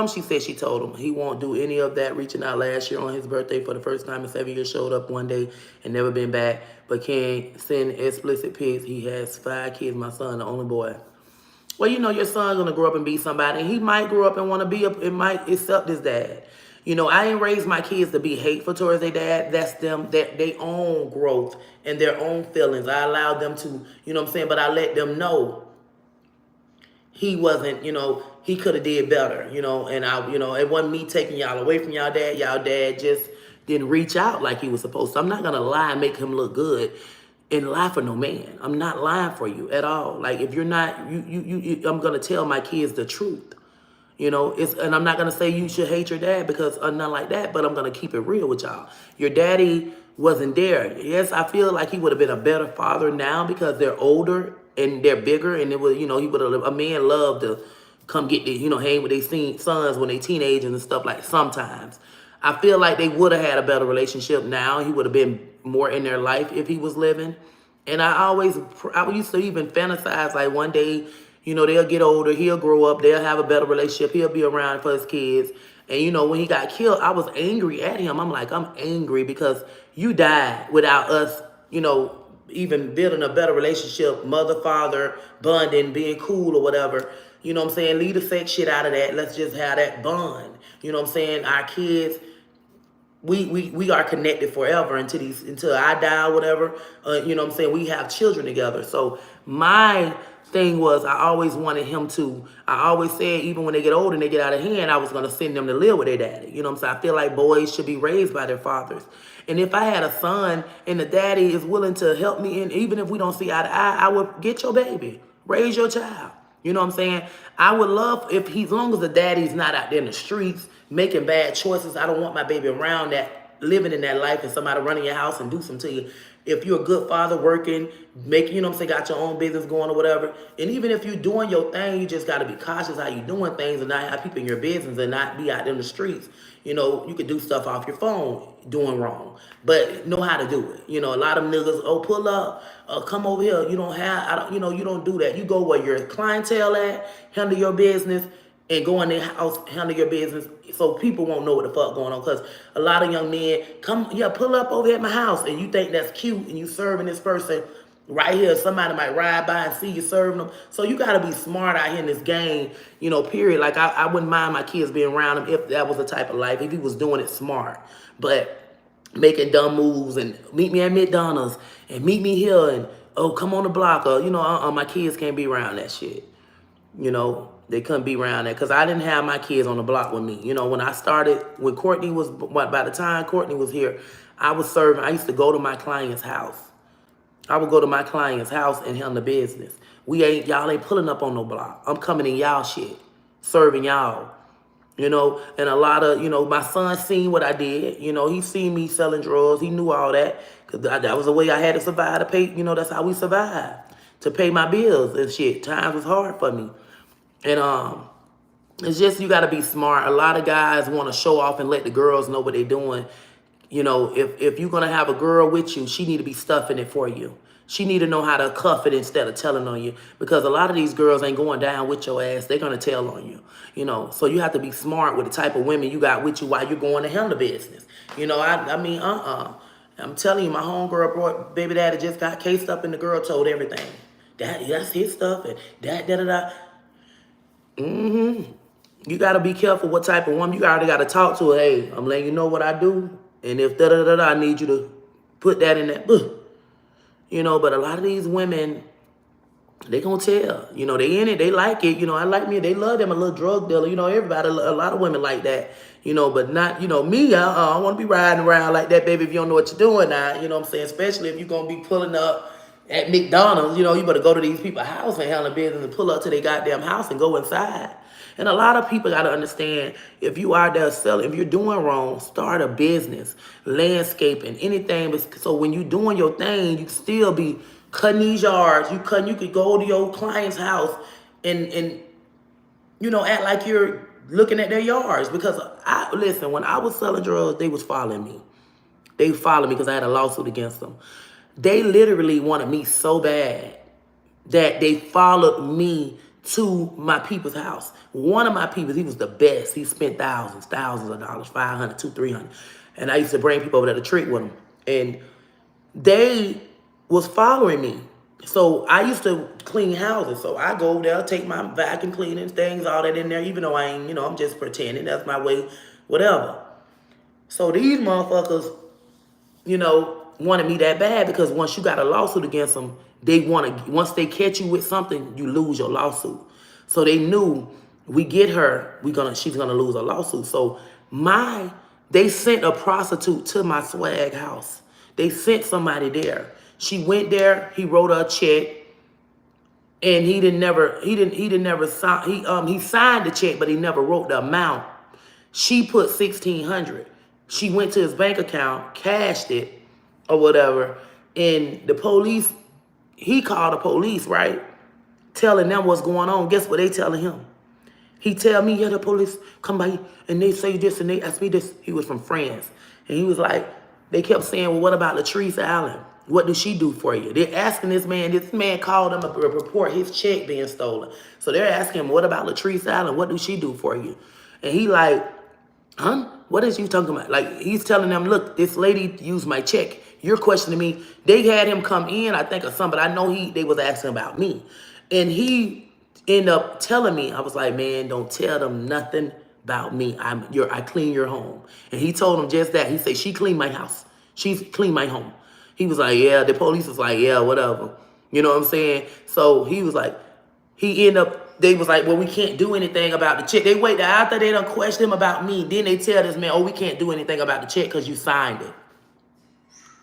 she said she told him he won't do any of that, reaching out last year on his birthday for the first time in 7 years, showed up one day and never been back, but can't send explicit pics. He has 5 kids, my son, the only boy. Well, you know, your son's gonna grow up and be somebody. And he might grow up and want to be it might accept his dad. You know, I ain't raised my kids to be hateful towards their dad. That's them, that they own growth and their own feelings. I allowed them to, you know what I'm saying, but I let them know he wasn't, you know, he could have did better, you know, and I, you know, it wasn't me taking y'all away from y'all dad. Y'all dad just didn't reach out like he was supposed to. I'm not gonna lie and make him look good and lie for no man. I'm not lying for you at all. Like if you're not, I'm gonna tell my kids the truth. You know, and I'm not gonna say you should hate your dad because or nothing like that, but I'm gonna keep it real with y'all. Your daddy wasn't there. Yes, I feel like he would have been a better father now because they're older and they're bigger, and it was, you know, he would have. A man loved to come get the, you know, hang with their sons when they teenagers and stuff like. Sometimes, I feel like they would have had a better relationship now. He would have been more in their life if he was living. And I used to even fantasize like one day, you know, they'll get older, he'll grow up, they'll have a better relationship, he'll be around for his kids. And, you know, when he got killed, I was angry at him. I'm like, I'm angry because you died without us, you know, even building a better relationship, mother, father, bonding, being cool or whatever. You know what I'm saying? Leave the sex shit out of that. Let's just have that bond. You know what I'm saying? Our kids, we are connected forever until I die or whatever. You know what I'm saying? We have children together. So my thing was I always wanted him to, I always said even when they get older and they get out of hand, I was going to send them to live with their daddy. You know what I'm saying? I feel like boys should be raised by their fathers. And if I had a son and the daddy is willing to help me, and even if we don't see eye to eye, I would get your baby, raise your child. You know what I'm saying? I would love if he, as long as the daddy's not out there in the streets making bad choices. I don't want my baby around that, living in that life and somebody running your house and do something to you. If you're a good father working, making, you know what I'm saying, got your own business going or whatever. And even if you're doing your thing, you just got to be cautious how you doing things and not have people in your business and not be out in the streets. You know, you could do stuff off your phone doing wrong, but know how to do it. You know, a lot of niggas, oh, pull up, come over here. You don't have, I don't, you know, you don't do that. You go where your clientele at, handle your business, and go in their house, handle your business, so people won't know what the fuck going on. Because a lot of young men pull up over here at my house, and you think that's cute, and you serving this person right here. Somebody might ride by and see you serving them. So you got to be smart out here in this game, you know, period. Like I wouldn't mind my kids being around him if that was the type of life, if he was doing it smart. But making dumb moves and meet me at McDonald's and meet me here and, oh, come on the block, or, you know, my kids can't be around that shit. You know, they couldn't be around that because I didn't have my kids on the block with me. You know, when I started, when Courtney was, by the time Courtney was here, I was serving, I used to go to my client's house. I would go to my client's house and handle the business. Y'all ain't pulling up on no block. I'm coming in y'all shit, serving y'all. You know, and a lot of, you know, my son seen what I did. You know, he seen me selling drugs. He knew all that because that was the way I had to survive to pay. You know, that's how we survived, to pay my bills and shit. Times was hard for me. And it's just, you got to be smart. A lot of guys want to show off and let the girls know what they're doing. You know, if you're going to have a girl with you, she need to be stuffing it for you. She need to know how to cuff it instead of telling on you. Because a lot of these girls ain't going down with your ass. They're going to tell on you. You know, so you have to be smart with the type of women you got with you while you're going to handle business. You know, I mean, I'm telling you, my homegirl brought baby daddy just got cased up and the girl told everything. That's his stuff and da-da-da. You got to be careful what type of woman. You already got to talk to her. Hey, I'm letting you know what I do. And if da-da-da-da, I need you to put that in that book. You know, but a lot of these women, they gonna tell. You know, they in it, they like it. You know, I like me, they love them a little drug dealer. You know, everybody, a lot of women like that. You know, but not, you know, me, I want to be riding around like that, baby, if you don't know what you're doing now. You know what I'm saying? Especially if you're going to be pulling up at McDonald's. You know, you better go to these people's house and handle business and pull up to their goddamn house and go inside. And a lot of people got to understand, if you are there selling, if you're doing wrong, start a business, landscaping, anything. So when you're doing your thing, you still be cutting these yards. You could go to your client's house and you know, act like you're looking at their yards. Because listen, when I was selling drugs, they was following me. They followed me because I had a lawsuit against them. They literally wanted me so bad that they followed me to my people's house. One of my people, he was the best. He spent thousands of dollars, 500, 200, 300. And I used to bring people over there to trick with him. And they was following me. So I used to clean houses. So I go there, take my vacuum cleaning things, all that in there, even though I ain't, I'm just pretending. That's my way, whatever. So these motherfuckers, wanted me that bad because once you got a lawsuit against them, they want to, once they catch you with something, you lose your lawsuit. So they knew we get her, she's gonna lose a lawsuit. So they sent a prostitute to my swag house. They sent somebody there. She went there, he wrote her a check, and he didn't never sign, he signed the check, but he never wrote the amount. She put 1,600. She went to his bank account, cashed it, or whatever, and the police, he called the police, right? Telling them what's going on. Guess what they telling him? He tell me, yeah, the police come by and they say this and they ask me this. He was from France. And he was like, they kept saying, well, what about Latrice Allen? What does she do for you? They're asking this man called them a report his check being stolen. So they're asking him, what about Latrice Allen? What does she do for you? And he like, huh? What is you talking about? Like, he's telling them, look, this lady used my check. You're questioning me. They had him come in, I think, or something, but I know they was asking about me. And he ended up telling me, I was like, man, don't tell them nothing about me. I clean your home. And he told him just that. He said, she cleaned my house. She's cleaned my home. He was like, yeah, the police was like, yeah, whatever. You know what I'm saying? So he was like, they was like, well, we can't do anything about the check. They wait after they done question him about me. Then they tell this man, oh, we can't do anything about the check because you signed it.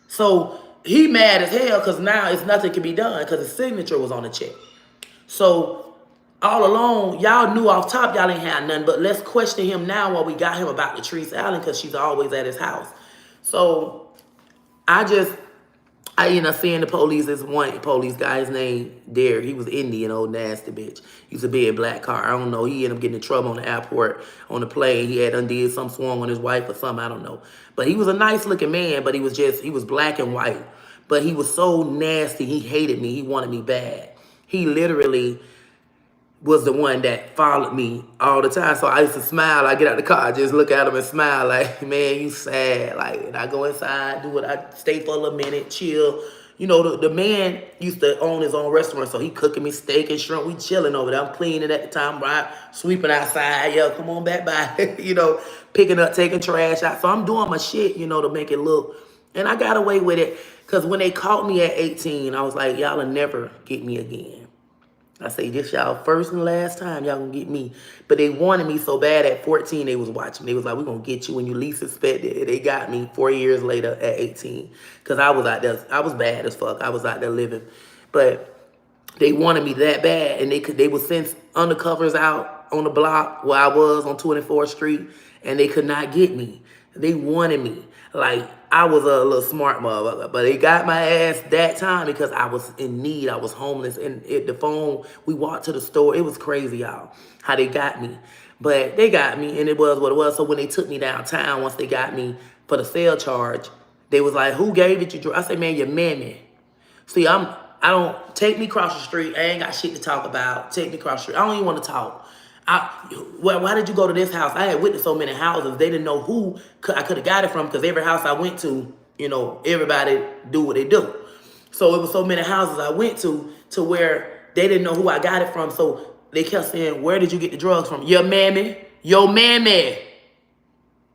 So he mad as hell because now it's nothing can be done because his signature was on the check. So all along, y'all knew off top y'all ain't had nothing, but let's question him now while we got him about Latrice Allen because she's always at his house. So I ended up seeing the police. This one police guy, his name Derek. He was Indian, old nasty bitch. Used to be in a black car. I don't know. He ended up getting in trouble on the airport, on the plane. He had undid some swung on his wife or something. I don't know. But he was a nice looking man, but he was black and white. But he was so nasty. He hated me. He wanted me bad. He literally was the one that followed me all the time. So I used to smile. I get out the car, I just look at him and smile like, man, you sad. Like, and I go inside, do it. I stay for a little minute, chill. The man used to own his own restaurant, so he cooking me steak and shrimp. We chilling over there. I'm cleaning at the time, right? Sweeping outside. Yo, come on back by. Picking up, taking trash out. So I'm doing my shit, to make it look. And I got away with it because when they caught me at 18, I was like, y'all will never get me again. I say, this y'all first and last time y'all gonna get me. But they wanted me so bad at 14, they was watching. They was like, we're gonna get you when you least expect it. They got me 4 years later at 18. Because I was out there, I was bad as fuck. I was out there living. But they wanted me that bad. And they would send undercovers out on the block where I was on 24th Street. And they could not get me. They wanted me. Like, I was a little smart motherfucker, but they got my ass that time because I was in need. I was homeless. And the phone, we walked to the store. It was crazy, y'all, how they got me. But they got me, and it was what it was. So when they took me downtown, once they got me for the sale charge, they was like, who gave it you? I said, man, your mammy. See, I don't, take me across the street. I ain't got shit to talk about. Take me across the street. I don't even want to talk. Why did you go to this house? I had witnessed so many houses. They didn't know who I could have got it from because every house I went to, everybody do what they do. So it was so many houses I went to where they didn't know who I got it from. So they kept saying, where did you get the drugs from? Your mammy. Your mammy.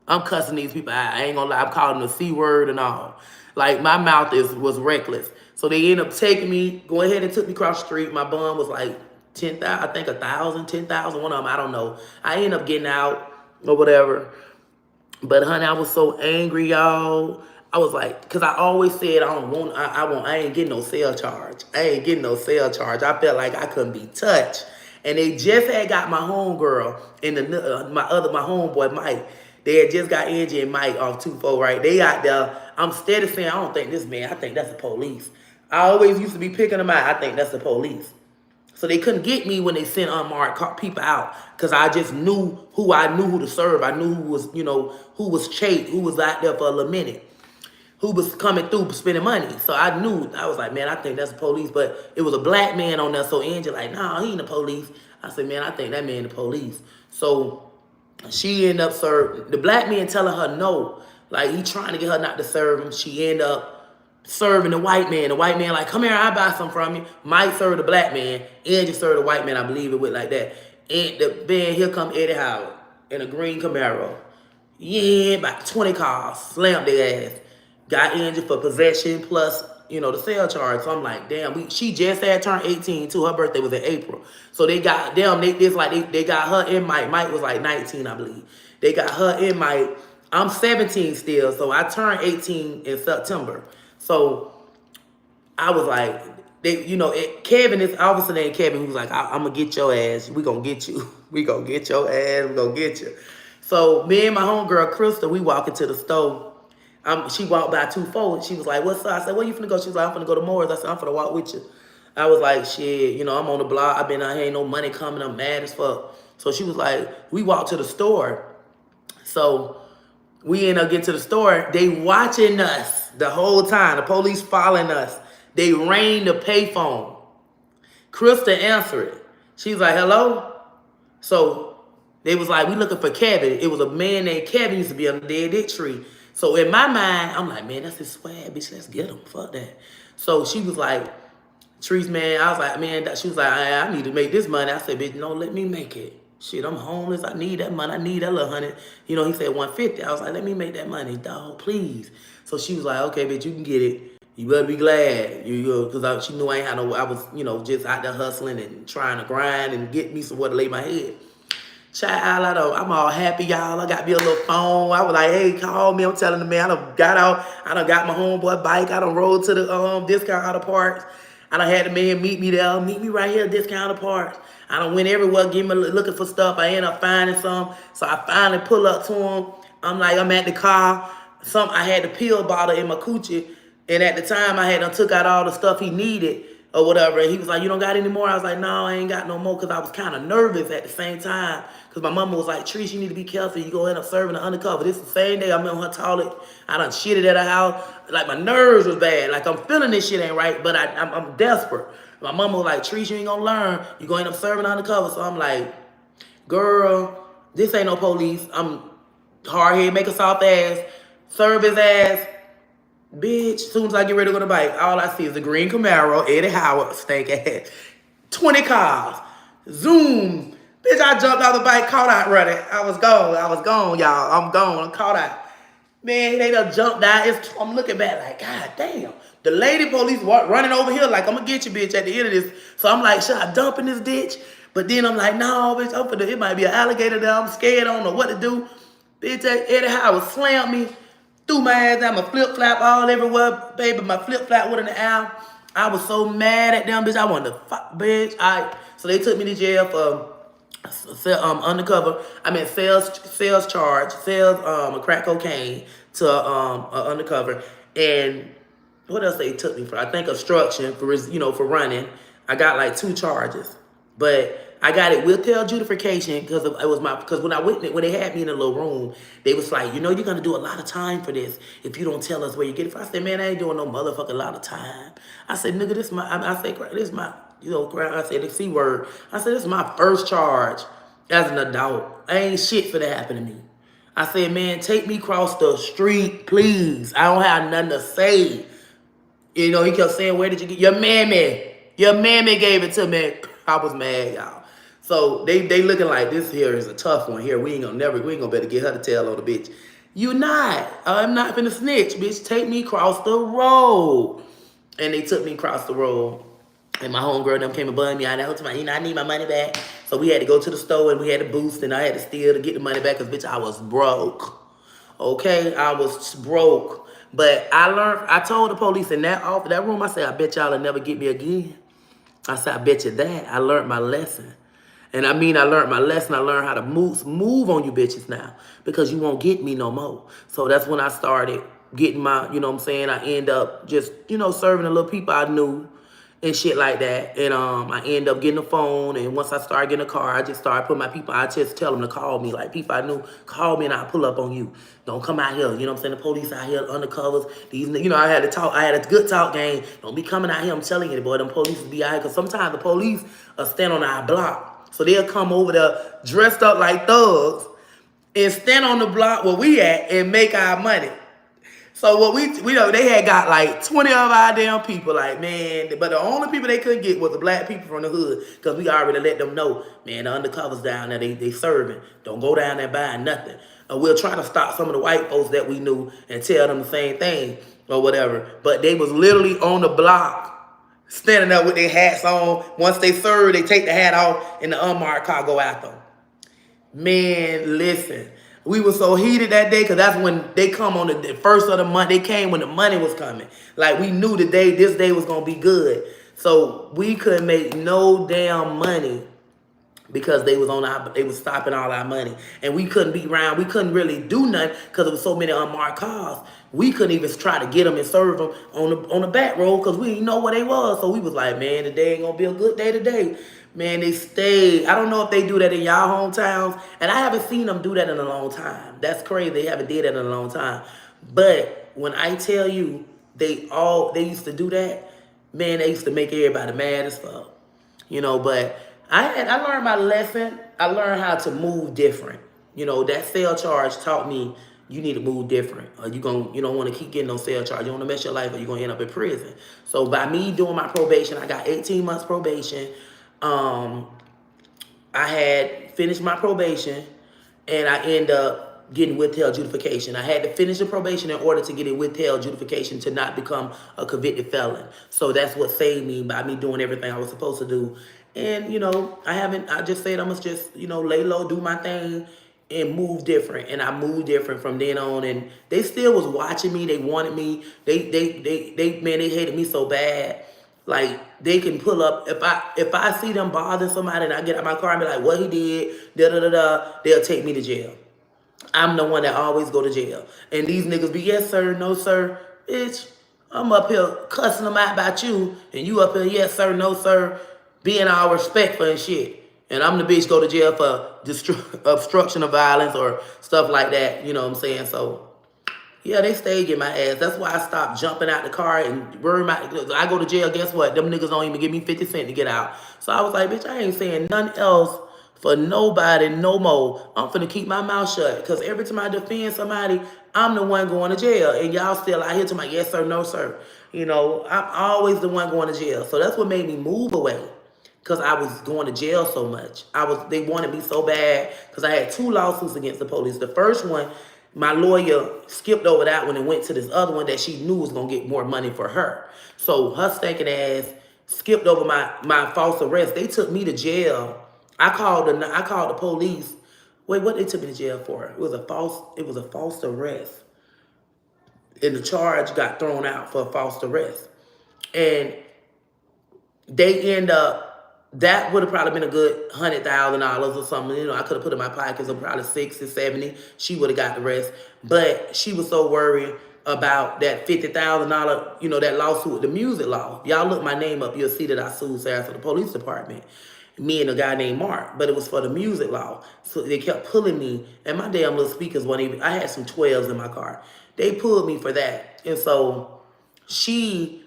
I'm cussing these people out. I ain't gonna lie. I'm calling them the C word and all. Like, my mouth was reckless. So they ended up taking me, go ahead and took me across the street. My bum was like 10,000, I think 1,000, 10,000, one of them, I don't know. I ended up getting out or whatever. But honey, I was so angry, y'all. I was like, because I always said I ain't getting no sale charge. I ain't getting no sale charge. I felt like I couldn't be touched. And they just had got my homegirl and my homeboy Mike. They had just got Angie and Mike off 2-4, right? They out there. I'm steady saying, I don't think this man, I think that's the police. I always used to be picking them out. I think that's the police. So they couldn't get me when they sent unmarked people out because I just knew who to serve. I knew who was Chase, who was out there for a little minute, who was coming through spending money. So I knew, I was like, man, I think that's the police. But it was a black man on there. So Angie like, nah, he ain't the police. I said, man, I think that man the police. So she ended up serving. The black man telling her no. Like, he trying to get her not to serve him. She ended up serving the white man. The white man like, come here, I'll buy some from you. Mike served the black man. Angie served the white man, I believe it went like that. And then here come Eddie Howard in a green Camaro. Yeah, about 20 cars. Slammed their ass. Got Angie for possession plus, the sale charge. So I'm like, damn, she just had turned 18 too. Her birthday was in April. So they got them, they got her and Mike. Mike was like 19, I believe. They got her and Mike. I'm 17 still, so I turned 18 in September. So I was like, Kevin, this officer named Kevin, who was like, I'm going to get your ass. We going to get you. We going to get your ass. We going to get you. So me and my homegirl, Crystal, we walk into the store. She walked by 2-4. She was like, what's up? I said, where you finna go? She was like, I'm finna go to Moore's. I said, I'm finna walk with you. I was like, shit, I'm on the block. I've been out here, ain't no money coming. I'm mad as fuck. So she was like, we walked to the store. So we end up getting to the store. They watching us the whole time. The police following us. They rang the payphone. Krista answered it. She's like, hello? So they was like, we looking for Kevin. It was a man named Kevin used to be under the dead tree. So in my mind, I'm like, man, that's his swag, bitch. Let's get him. Fuck that. So she was like, Trees, man. I was like, man. She was like, I need to make this money. I said, bitch, no, let me make it. Shit, I'm homeless. I need that money. I need that little $100. He said 150. I was like, let me make that money, dog, please. So she was like, okay, bitch, you can get it. You better be glad. Because she knew I ain't had no, I was, just out there hustling and trying to grind and get me somewhere to lay my head. Child, I'm all happy, y'all. I got me a little phone. I was like, hey, call me. I'm telling the man, I done got out. I done got my homeboy bike. I done rode to the discount auto parts. I done had the man meet me there. Meet me right here, discount auto parts. I done went everywhere, looking for stuff. I ended up finding some. So I finally pull up to him. I'm like, I'm at the car. I had the pill bottle in my coochie. And at the time, I had took out all the stuff he needed or whatever. And he was like, you don't got any more? I was like, no, I ain't got no more. Because I was kind of nervous at the same time. Because my mama was like, Trish, you need to be careful. You go end up serving the undercover. This is the same day I'm in her toilet. I done shitted at her house. Like, my nerves was bad. Like, I'm feeling this shit ain't right, but I'm desperate. My mama was like, Trish, you ain't gonna learn. You gonna end up serving undercover. So I'm like, girl, this ain't no police. I'm hard-headed, make a soft ass, serve his ass. Bitch, as soon as I get ready to go to bike, all I see is the green Camaro, Eddie Howard, stank ass. 20 cars. Zoom. Bitch, I jumped off the bike, caught out running. I was gone, y'all. I'm gone. I'm caught out. Man, they done jumped out. I'm looking back like, God damn. The lady police running over here like, I'm going to get you, bitch, at the end of this. So I'm like, should I dump in this ditch? But then I'm like, no, bitch, it might be an alligator there. I'm scared. I don't know what to do. Bitch, Eddie Howard slammed me, threw my ass down, my flip-flop all everywhere. Baby, my flip-flop was in the air. I was so mad at them, bitch. I wanted to fuck, bitch. So they took me to jail for undercover. Sales charge, crack cocaine to undercover. And what else they took me for? I think obstruction for running. I got like 2 charges, but I got it withheld adjudication because when they had me in a little room, they was like, you're gonna do a lot of time for this if you don't tell us where you get it from. I said, man, I ain't doing no motherfucking lot of time. I said, nigga, this is my I said the C word. I said, this is my first charge as an adult. I ain't shit for that happen to me. I said, man, take me across the street, please. I don't have nothing to say. He kept saying, where did you get your mammy? Your mammy gave it to me. I was mad, y'all. So they looking like this here is a tough one here. We ain't gonna better get her to tell on the bitch. You not. I'm not finna snitch, bitch. Take me across the road. And they took me across the road. And my homegirl them came and bunned me. I need my money back. So we had to go to the store and we had to boost and I had to steal to get the money back because, bitch, I was broke. Okay? I was broke. But I told the police in that room, I said, I bet y'all will never get me again. I said, I bet you that. I learned my lesson. And I learned my lesson. I learned how to move on you bitches now because you won't get me no more. So that's when I started getting my, I end up just, serving the little people I knew and shit like that. And I end up getting a phone. And once I started getting a car, I just started putting my people, I just tell them to call me. Like people I knew, call me and I'll pull up on you. Don't come out here. The police out here, undercovers. These, I had to talk. I had a good talk game. Don't be coming out here. I'm telling you, boy, them police will be out here. Because sometimes the police stand on our block. So they'll come over there dressed up like thugs and stand on the block where we at and make our money. So what we know they had got like 20 of our damn people, like man, but the only people they couldn't get was the black people from the hood, because we already let them know, man, the undercovers down there, they serving. Don't go down there buying nothing. We'll try to stop some of the white folks that we knew and tell them the same thing or whatever. But they was literally on the block, standing there with their hats on. Once they serve, they take the hat off and the unmarked car go after them. Man, listen. We were so heated that day because that's when they come on the first of the month. They came when the money was coming. Like we knew this day was gonna be good. So we couldn't make no damn money because they was stopping all our money. And we couldn't be around. We couldn't really do nothing because there was so many unmarked cars. We couldn't even try to get them and serve them on the back road because we didn't know where they was. So we was like, man, today ain't gonna be a good day today. Man, they stayed. I don't know if they do that in y'all hometowns, and I haven't seen them do that in a long time. That's crazy. They haven't did that in a long time. But when I tell you they used to do that, man, they used to make everybody mad as fuck. But I learned my lesson. I learned how to move different. That cell charge taught me you need to move different. Or you don't want to keep getting no cell charge. You don't want to mess your life or you're going to end up in prison. So by me doing my probation, I got 18 months probation. I had finished my probation and I ended up getting withheld adjudication. I had to finish the probation in order to get a withheld adjudication to not become a convicted felon. So that's what saved me by me doing everything I was supposed to do. And, I just said I must just, lay low, do my thing and move different. And I moved different from then on. And they still was watching me. They wanted me. They hated me so bad. Like they can pull up if I see them bothering somebody and I get out my car and be like, what he did, da da da da, they'll take me to jail. I'm the one that always go to jail. And these niggas be, yes sir, no sir, bitch. I'm up here cussing them out about you, and you up here, yes sir, no sir, being all respectful and shit. And I'm the bitch go to jail for obstruction of violence or stuff like that. You know what I'm saying? So yeah, they stayed getting my ass. That's why I stopped jumping out the car and worrying about. I go to jail, guess what? Them niggas don't even give me 50 cents to get out. So I was like, bitch, I ain't saying nothing else for nobody no more. I'm finna keep my mouth shut. Because every time I defend somebody, I'm the one going to jail. And y'all still out here to my yes sir, no sir. I'm always the one going to jail. So that's what made me move away. Because I was going to jail so much. They wanted me so bad because I had 2 lawsuits against the police. The first one, my lawyer skipped over that one and went to this other one that she knew was going to get more money for her. So her stinking ass skipped over my false arrest. They took me to jail. I called the police. Wait, what they took me to jail for? It was a false arrest. And the charge got thrown out for a false arrest. And they end up, that would have probably been a good $100,000 or something. I could have put in my pockets of probably 60, 70. She would have got the rest. But she was so worried about that $50,000, that lawsuit, the music law. Y'all look my name up, you'll see that I sued Sarah for the police department. Me and a guy named Mark, but it was for the music law. So they kept pulling me, and my damn little speakers weren't even, I had some 12s in my car. They pulled me for that. And so she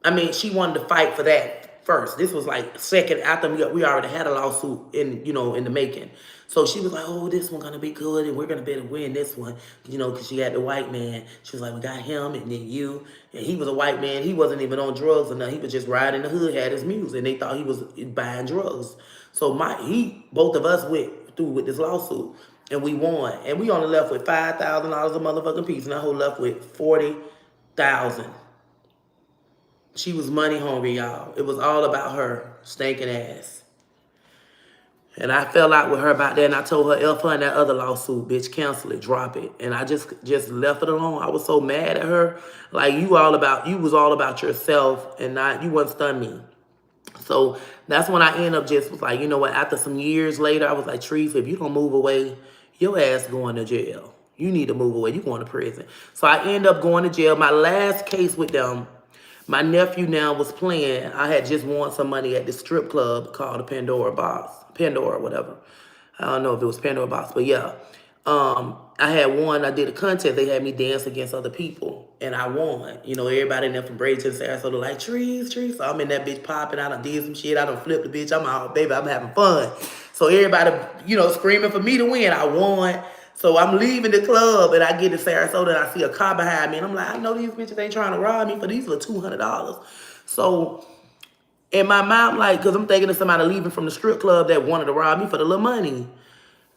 wanted to fight for that first. This was like second after we already had a lawsuit in the making. So she was like, oh, this one gonna be good and we're gonna be able to win this one, because she had the white man. She was like, we got him and then you. And he was a white man. He wasn't even on drugs or nothing. He was just riding the hood, had his music, and they thought he was buying drugs. So both of us went through with this lawsuit and we won. And we only left with $5,000 a motherfucking piece, and I whole left with 40,000. She was money hungry, y'all. It was all about her stinking ass. And I fell out with her about that, and I told her, F her in that other lawsuit, bitch, cancel it, drop it. And I just left it alone. I was so mad at her. Like, you was all about yourself, and you wasn't stunning me. So that's when I ended up just was like, you know what, after some years later, I was like, Trees, if you don't move away, your ass going to jail. You need to move away. You going to prison. So I ended up going to jail. My last case with them, my nephew now was playing. I had just won some money at this strip club called the Pandora, whatever. I don't know if it was Pandora Box, but yeah. I had won. I did a contest. They had me dance against other people, and I won. Everybody in there from Bradenton, Sarasota, like, Trees. So I'm in that bitch popping. I done did some shit. I done flipped the bitch. I'm out, baby. I'm having fun. So everybody, screaming for me to win. I won. So I'm leaving the club and I get to Sarasota and I see a car behind me and I'm like, I know these bitches ain't trying to rob me for these for $200. So in my mind, like, cause I'm thinking of somebody leaving from the strip club that wanted to rob me for the little money.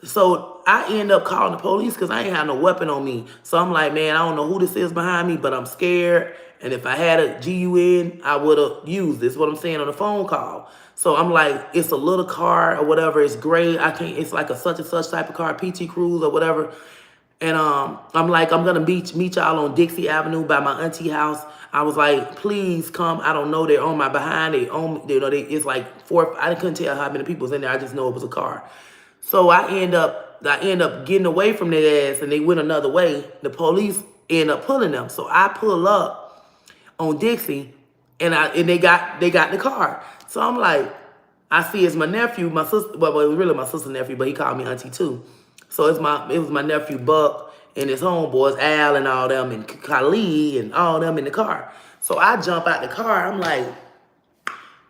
So I end up calling the police because I ain't have no weapon on me. So I'm like, man, I don't know who this is behind me, but I'm scared. And if I had a GUN, I would have used this. What I'm saying on the phone call. So I'm like, it's a little car or whatever. It's gray. I can't. It's like a such and such type of car, PT Cruise or whatever. And I'm like, I'm gonna meet y'all on Dixie Avenue by my auntie house. I was like, please come. I don't know. They're on my behind. They own. You know, it's like four. I couldn't tell how many people was in there. I just know it was a car. So I end up getting away from their ass, and they went another way. The police end up pulling them. So I pull up on Dixie, and they got in the car. So I'm like, I see it's my nephew, my sister. Well, it was really my sister's nephew, but he called me auntie too. So it was my nephew Buck and his homeboys Al and all them and Khalid and all them in the car. So I jump out the car. I'm like,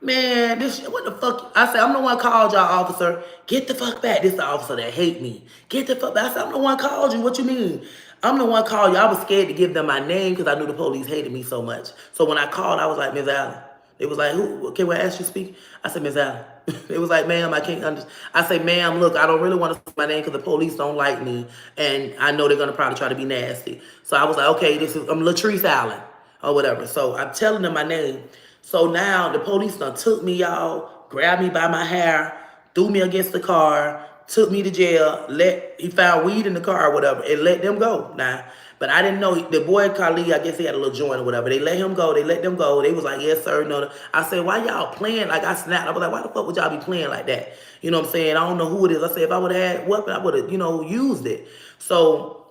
man, this shit, what the fuck? I said, I'm the one called y'all, officer. Get the fuck back. This the officer that hate me. Get the fuck back. I said, I'm the one called you. What you mean? I'm the one called you. I was scared to give them my name because I knew the police hated me so much. So when I called, I was like, Ms. Allen. It was like, who? Can we ask you to speak? I said, Ms. Allen. It was like, ma'am, I can't understand. I say, ma'am, look, I don't really want to say my name because the police don't like me. And I know they're going to probably try to be nasty. So I was like, okay, I'm Latrice Allen or whatever. So I'm telling them my name. So now the police done took me, y'all, grabbed me by my hair, threw me against the car, took me to jail, he found weed in the car or whatever, and let them go. Now, but I didn't know, the boy Khalid, I guess he had a little joint or whatever. They let him go, they let them go. They was like, yes, sir, no. I said, why y'all playing? Like, I snapped. I was like, why the fuck would y'all be playing like that? You know what I'm saying? I don't know who it is. I said, if I would have had a weapon, I would have, used it. So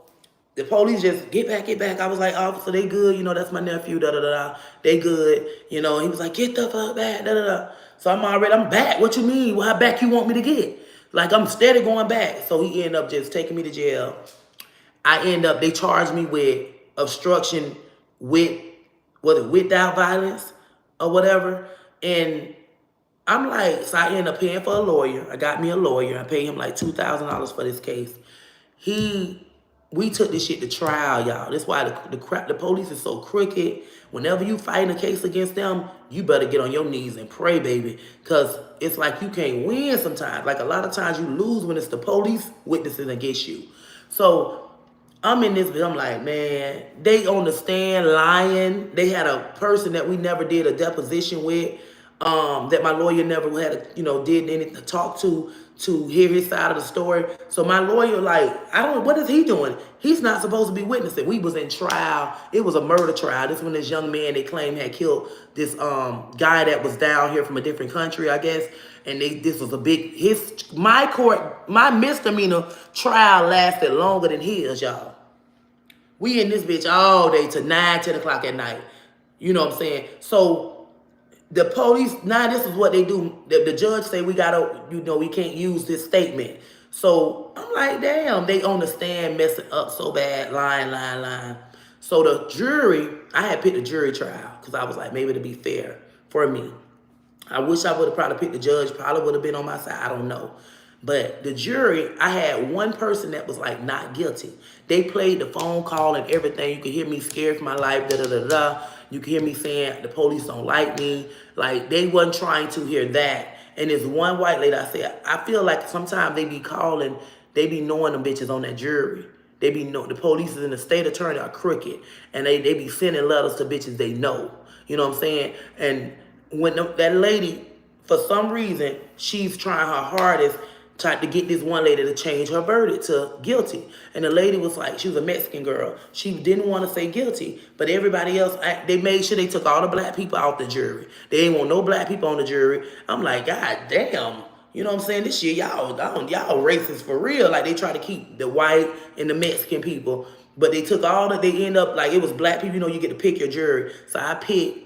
the police just, get back, get back. I was like, officer, they good. That's my nephew, da-da-da-da. They good. He was like, get the fuck back, da-da-da. So I'm back. What you mean? Well, how back you want me to get? Like, I'm steady going back. So he ended up just taking me to jail. They charged me with obstruction without violence or whatever. And I'm like, so I ended up paying for a lawyer. I got me a lawyer. I paid him like $2,000 for this case. We took this shit to trial, y'all. That's why the police is so crooked. Whenever you fighting a case against them, you better get on your knees and pray, baby. Because it's like you can't win sometimes. Like a lot of times you lose when it's the police witnessing against you. So I'm in this, I'm like, man, they on the stand lying. They had a person that we never did a deposition with, that my lawyer never had, did anything to talk to hear his side of the story. So my lawyer, like, what is he doing? He's not supposed to be witnessing. We was in trial. It was a murder trial. This when this young man they claimed had killed this guy that was down here from a different country, I guess. And this was my misdemeanor trial lasted longer than his, y'all. We in this bitch all day to 9, 10 o'clock at night. You know what I'm saying? So the police, now this is what they do. The judge say we gotta, we can't use this statement. So I'm like, damn, they on the stand messing up so bad, lying. So the jury, I had picked a jury trial because I was like, maybe to be fair for me. I wish I would have probably picked the judge, probably would have been on my side, I don't know. But the jury, I had one person that was like not guilty. They played the phone call and everything. You could hear me scared for my life, da-da-da-da. You could hear me saying the police don't like me. Like, they wasn't trying to hear that. And this one white lady, I said, I feel like sometimes they be calling, they be knowing them bitches on that jury. They be know the police and the state attorney are crooked. And they be sending letters to bitches they know. You know what I'm saying? And when that lady, for some reason, she's trying her hardest tried to get this one lady to change her verdict to guilty. And the lady was like, she was a Mexican girl. She didn't want to say guilty, but everybody else, they made sure they took all the black people out the jury. They didn't want no black people on the jury. I'm like, God damn. You know what I'm saying? This shit, y'all racist for real. Like, they try to keep the white and the Mexican people, but they took they end up, like, it was black people, you get to pick your jury. So I picked,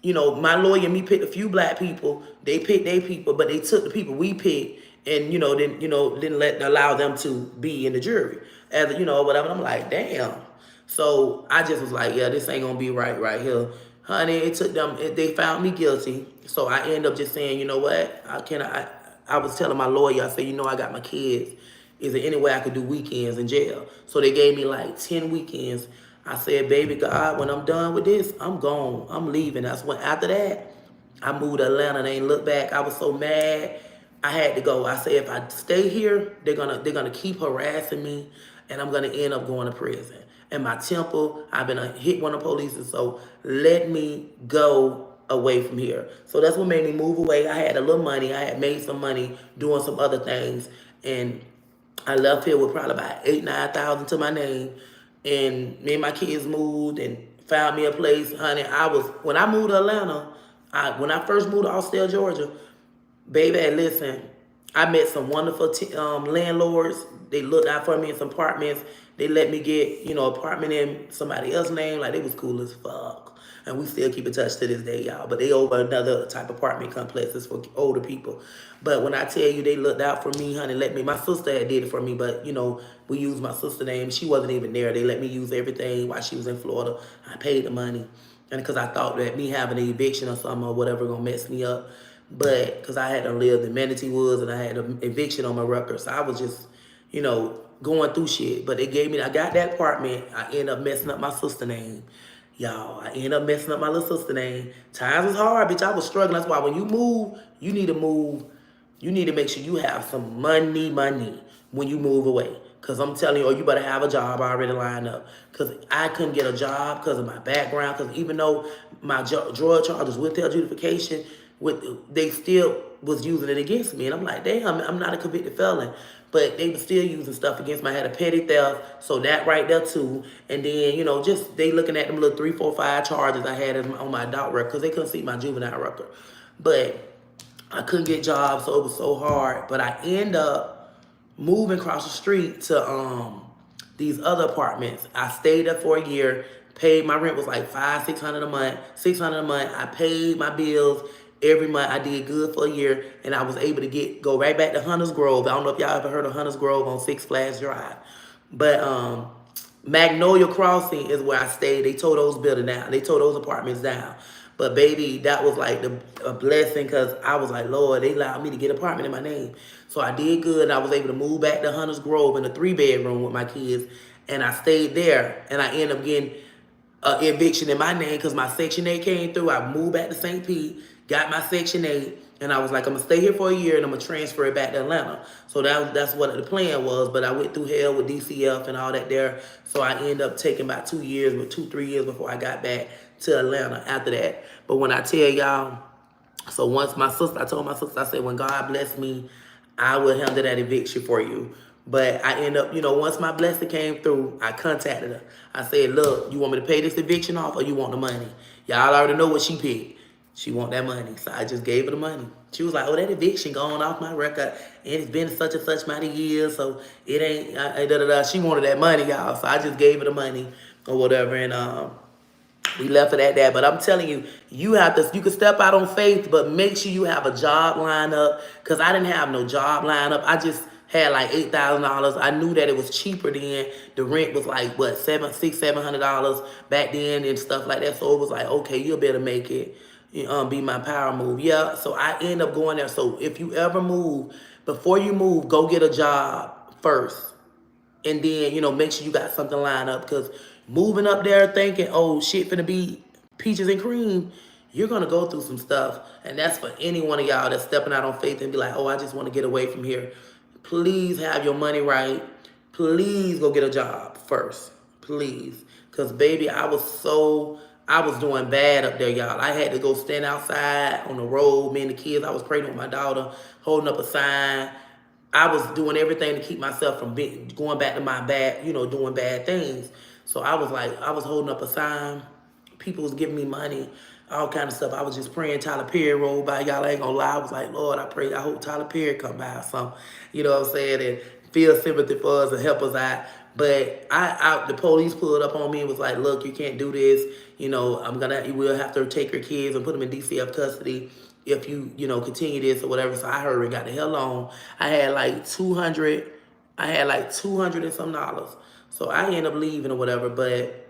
my lawyer and me picked a few black people. They picked their people, but they took the people we picked and, didn't allow them to be in the jury. As, whatever. I'm like, damn. So I just was like, yeah, this ain't gonna be right here. Honey, it took them, they found me guilty. So I ended up just saying, you know what? I was telling my lawyer, I said, I got my kids. Is there any way I could do weekends in jail? So they gave me like 10 weekends. I said, baby God, when I'm done with this, I'm gone. I'm leaving. That's when, after that, I moved to Atlanta and ain't looked back. I was so mad. I had to go. I said, if I stay here, they're gonna keep harassing me, and I'm gonna end up going to prison. And my temple, I've been hit one of the police, so let me go away from here. So that's what made me move away. I had a little money. I had made some money doing some other things, and I left here with probably about 8, 9 thousand to my name, and me and my kids moved and found me a place, honey. When I moved to Atlanta, when I first moved to Austell, Georgia, baby, listen, I met some wonderful landlords. They looked out for me in some apartments. They let me get, apartment in somebody else's name. Like, they was cool as fuck. And we still keep in touch to this day, y'all. But they over another type of apartment complexes for older people. But when I tell you they looked out for me, honey, my sister had did it for me, but, we used my sister's name. She wasn't even there. They let me use everything while she was in Florida. I paid the money. And because I thought that me having an eviction or something or whatever going to mess me up. But because I had to live in Manatee Woods and I had an eviction on my record. So I was just, going through shit. But I got that apartment. I ended up messing up my sister's name. Y'all, I ended up messing up my little sister's name. Times was hard, bitch. I was struggling. That's why when you move, you need to move. You need to make sure you have some money when you move away. Because I'm telling you, you better have a job already lined up. Because I couldn't get a job because of my background. Because even though my drug charges with their adjudication, they still was using it against me. And I'm like, damn, I'm not a convicted felon. But they were still using stuff against me. I had a petty theft, so that right there too. And then, just they looking at them little 3, 4, 5 charges I had on my adult record because they couldn't see my juvenile record. But I couldn't get jobs, so it was so hard. But I end up moving across the street to these other apartments. I stayed there for a year, paid my rent was like $500, $600 a month, $600 a month. I paid my bills every month. I did good for a year, and I was able to go right back to Hunters Grove. I don't know if y'all ever heard of Hunters Grove on Six Flags Drive, but Magnolia Crossing is where I stayed. They tore those buildings down. They tore those apartments down. But baby, that was like a blessing because I was like, Lord, they allowed me to get an apartment in my name. So I did good. And I was able to move back to Hunters Grove in a 3-bedroom with my kids. And I stayed there. And I ended up getting an eviction in my name because my Section 8 came through. I moved back to St. Pete, got my Section 8. And I was like, I'm going to stay here for a year and I'm going to transfer it back to Atlanta. So that's what the plan was. But I went through hell with DCF and all that there. So I ended up taking about 2 years, 2, 3 years before I got back to Atlanta after that. But when I tell y'all, so once I told my sister, I said, when God bless me, I will handle that eviction for you. But I end up, once my blessing came through, I contacted her. I said, look, you want me to pay this eviction off or you want the money? Y'all already know what she picked. She want that money. So I just gave her the money. She was like, oh, that eviction going off my record. And it's been such and such amount of years. So it ain't, She wanted that money, y'all. So I just gave her the money or whatever. And we left it at that. But I'm telling you, you can step out on faith, but make sure you have a job lined up. Because I didn't have no job lined up. I just had like $8,000. I knew that it was cheaper then. The rent was like, what, $700 back then and stuff like that. So it was like, okay, you'll better make it. Be my power move. Yeah, so I end up going there. So if you ever move, before you move, go get a job first. And then, make sure you got something lined up. Because moving up there thinking, oh, shit finna be peaches and cream, you're going to go through some stuff. And that's for any one of y'all that's stepping out on faith and be like, oh, I just want to get away from here. Please have your money right. Please go get a job first. Please. Because, baby, I was doing bad up there, y'all. I had to go stand outside on the road. Me and the kids, I was pregnant with my daughter, holding up a sign. I was doing everything to keep myself from going back to my doing bad things. So I was holding up a sign. People was giving me money, all kind of stuff. I was just praying Tyler Perry rolled by. Y'all ain't gonna lie. I was like, Lord, I hope Tyler Perry come by or something. You know what I'm saying? And feel sympathy for us and help us out. But the police pulled up on me and was like, look, you can't do this. We'll have to take your kids and put them in DCF custody if you, continue this or whatever. So I hurried and got the hell on. I had like 200 and some dollars. So I ended up leaving or whatever. But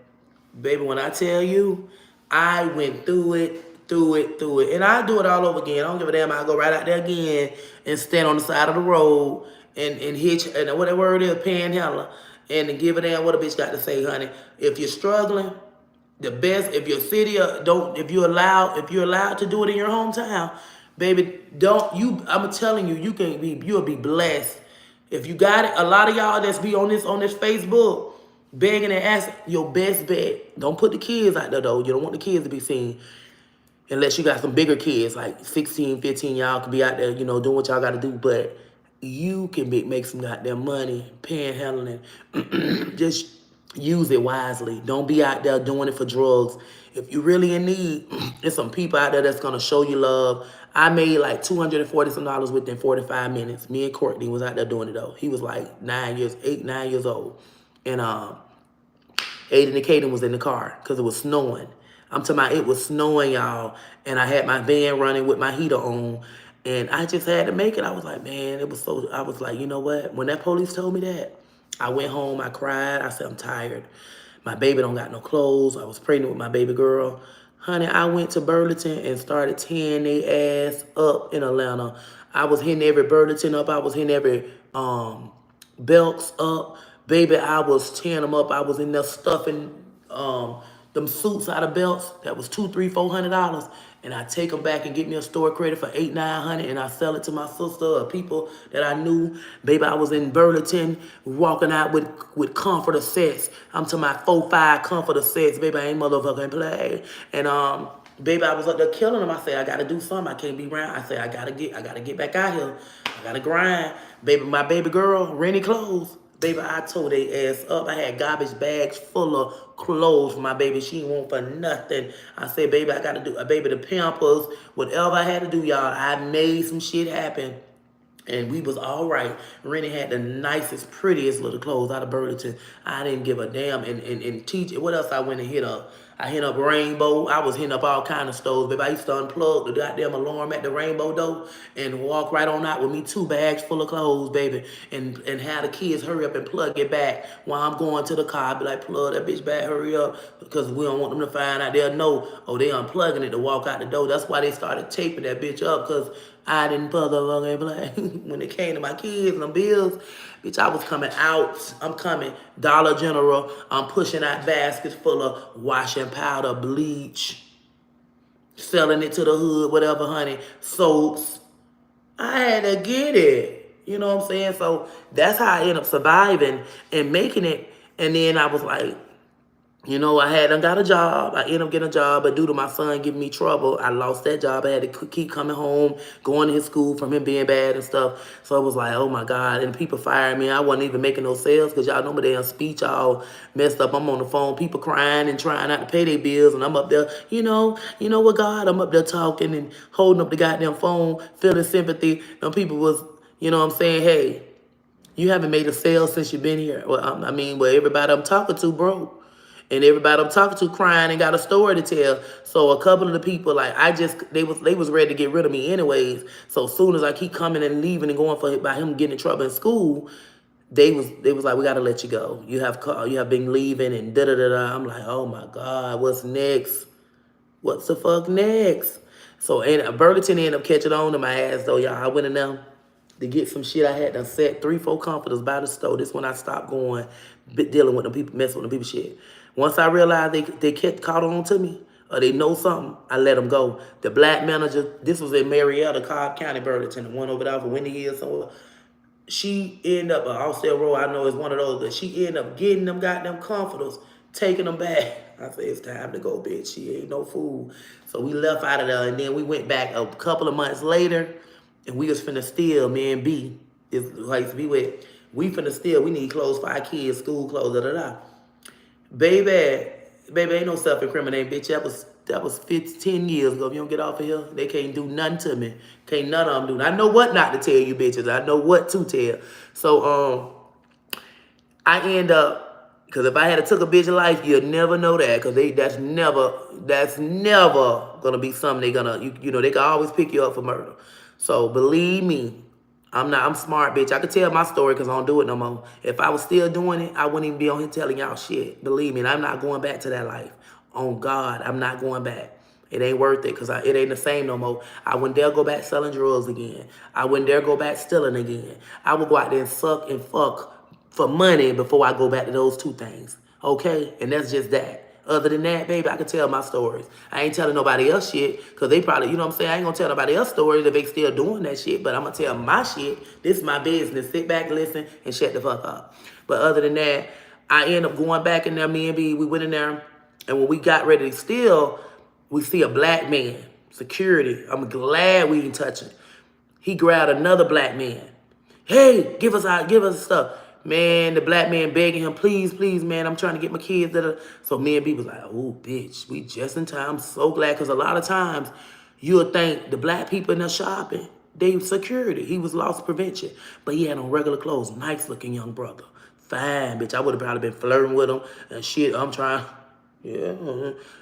baby, when I tell you, I went through it. And I'll do it all over again. I don't give a damn. I'll go right out there again and stand on the side of the road and hitch and whatever word is, panhandler, and to give a damn what a bitch got to say, honey. If you're struggling, the best if your city don't if you're allowed to do it in your hometown, baby, don't you I'm telling you, you'll be blessed. If you got it, a lot of y'all that's be on this Facebook begging and asking, your best bet, don't put the kids out there though. You don't want the kids to be seen unless you got some bigger kids like 16, 15. Y'all can be out there, doing what y'all got to do, but you can make some goddamn money panhandling. Just use it wisely. Don't be out there doing it for drugs. If you really in need, there's some people out there that's gonna show you love. I made like $240 some within 45 minutes. Me and Courtney was out there doing it though. He was like 9 years old, and Aiden and Kaden was in the car because it was snowing. I'm talking about it was snowing, y'all, and I had my van running with my heater on, and I just had to make it. I was like, man, I was like, you know what? When that police told me that, I went home, I cried, I said, I'm tired. My baby don't got no clothes. I was pregnant with my baby girl. Honey, I went to Burlington and started tearing their ass up in Atlanta. I was hitting every Burlington up. I was hitting every Belks up. Baby, I was tearing them up. I was in there stuffing them suits out of belts that was $200, $300, $400, and I take them back and get me a store credit for $800, $900, and I sell it to my sister or people that I knew. Baby, I was in Burlington walking out with comforter sets. I'm to my 4-5 comforter sets. Baby, I ain't motherfucking play. And baby, I was up there killing them. I said, I gotta do something. I can't be around. I said, I gotta get back out here. I gotta grind. Baby, my baby girl, renting clothes. Baby, I tore their ass up. I had garbage bags full of clothes for my baby. She didn't want for nothing. I said, baby, I got to do, baby, the Pampers, whatever I had to do, y'all. I made some shit happen. And we was all right. Rennie had the nicest, prettiest little clothes out of Burlington. I didn't give a damn. And teach, what else I went and hit up? I hit up Rainbow. I was hitting up all kind of stores, baby. I used to unplug the goddamn alarm at the Rainbow door and walk right on out with me 2 bags full of clothes, baby. And have the kids hurry up and plug it back while I'm going to the car. I be like, plug that bitch back, hurry up. Because we don't want them to find out. They'll know, oh, they unplugging it to walk out the door. That's why they started taping that bitch up, because I didn't motherfucking play. When it came to my kids and them bills, bitch, I was coming out. I'm coming Dollar General. I'm pushing out baskets full of washing powder, bleach, selling it to the hood, whatever, honey, soaps. I had to get it. You know what I'm saying? So that's how I ended up surviving and making it. And then I was like, I hadn't got a job. I ended up getting a job, but due to my son giving me trouble, I lost that job. I had to keep coming home, going to his school from him being bad and stuff. So it was like, oh my God. And people fired me. I wasn't even making no sales because y'all know my damn speech all messed up. I'm on the phone, people crying and trying not to pay their bills. And I'm up there, you know what, God? I'm up there talking and holding up the goddamn phone, feeling sympathy. And people was, what I'm saying, hey, you haven't made a sale since you've been here. Well, everybody I'm talking to broke. And everybody I'm talking to crying and got a story to tell. So a couple of the people, like, they was ready to get rid of me anyways. So as soon as I keep coming and leaving and going by him getting in trouble in school, they was like, we gotta let you go. You have been leaving and da da da da. I'm like, oh my God, what's next? What's the fuck next? So and Burlington ended up catching on to my ass though, y'all. I went in there to get some shit. I had to set 3-4 comforters by the store. This when I stopped going, dealing with them people, messing with them people shit. Once I realized they kept caught on to me, or they know something, I let them go. The black manager, this was in Marietta, Cobb County, Burlington, the one over there for Windy Hills somewhere. She ended up, Offset Road, I know it's one of those, but she ended up getting them goddamn comforters, taking them back. I said, it's time to go, bitch. She ain't no fool. So we left out of there, and then we went back a couple of months later, and we was finna steal, me and B, is who I used to be with. We finna steal, we need clothes for our kids, school clothes, da da da. Baby, ain't no self-incriminating, bitch. That was 15 years ago. If you don't get off of here, they can't do nothing to me. Can't none of them do. I know what not to tell you, bitches. I know what to tell. So, I end up, because if I had took a bitch life, you'll never know that, because that's never gonna be something they gonna, they can always pick you up for murder. So believe me, I'm smart, bitch. I could tell my story because I don't do it no more. If I was still doing it, I wouldn't even be on here telling y'all shit. Believe me, and I'm not going back to that life. On God, I'm not going back. It ain't worth it because it ain't the same no more. I wouldn't dare go back selling drugs again. I wouldn't dare go back stealing again. I would go out there and suck and fuck for money before I go back to those two things. Okay? And that's just that. Other than that, baby, I can tell my stories. I ain't telling nobody else shit because they probably, you know what I'm saying? I ain't going to tell nobody else stories if they still doing that shit, but I'm going to tell my shit. This is my business. Sit back, listen, and shut the fuck up. But other than that, I end up going back in there, me and B, we went in there, and when we got ready to steal, we see a black man, security. I'm glad we ain't touching. He grabbed another black man. Hey, give us stuff. Man, the black man begging him, please, please, man, I'm trying to get my kids. So me and B was like, oh, bitch, we just in time. I'm so glad, because a lot of times you'll think the black people in there shopping, they security. He was loss prevention, but he had on regular clothes. Nice looking young brother. Fine, bitch. I would have probably been flirting with him and shit. I'm trying, yeah,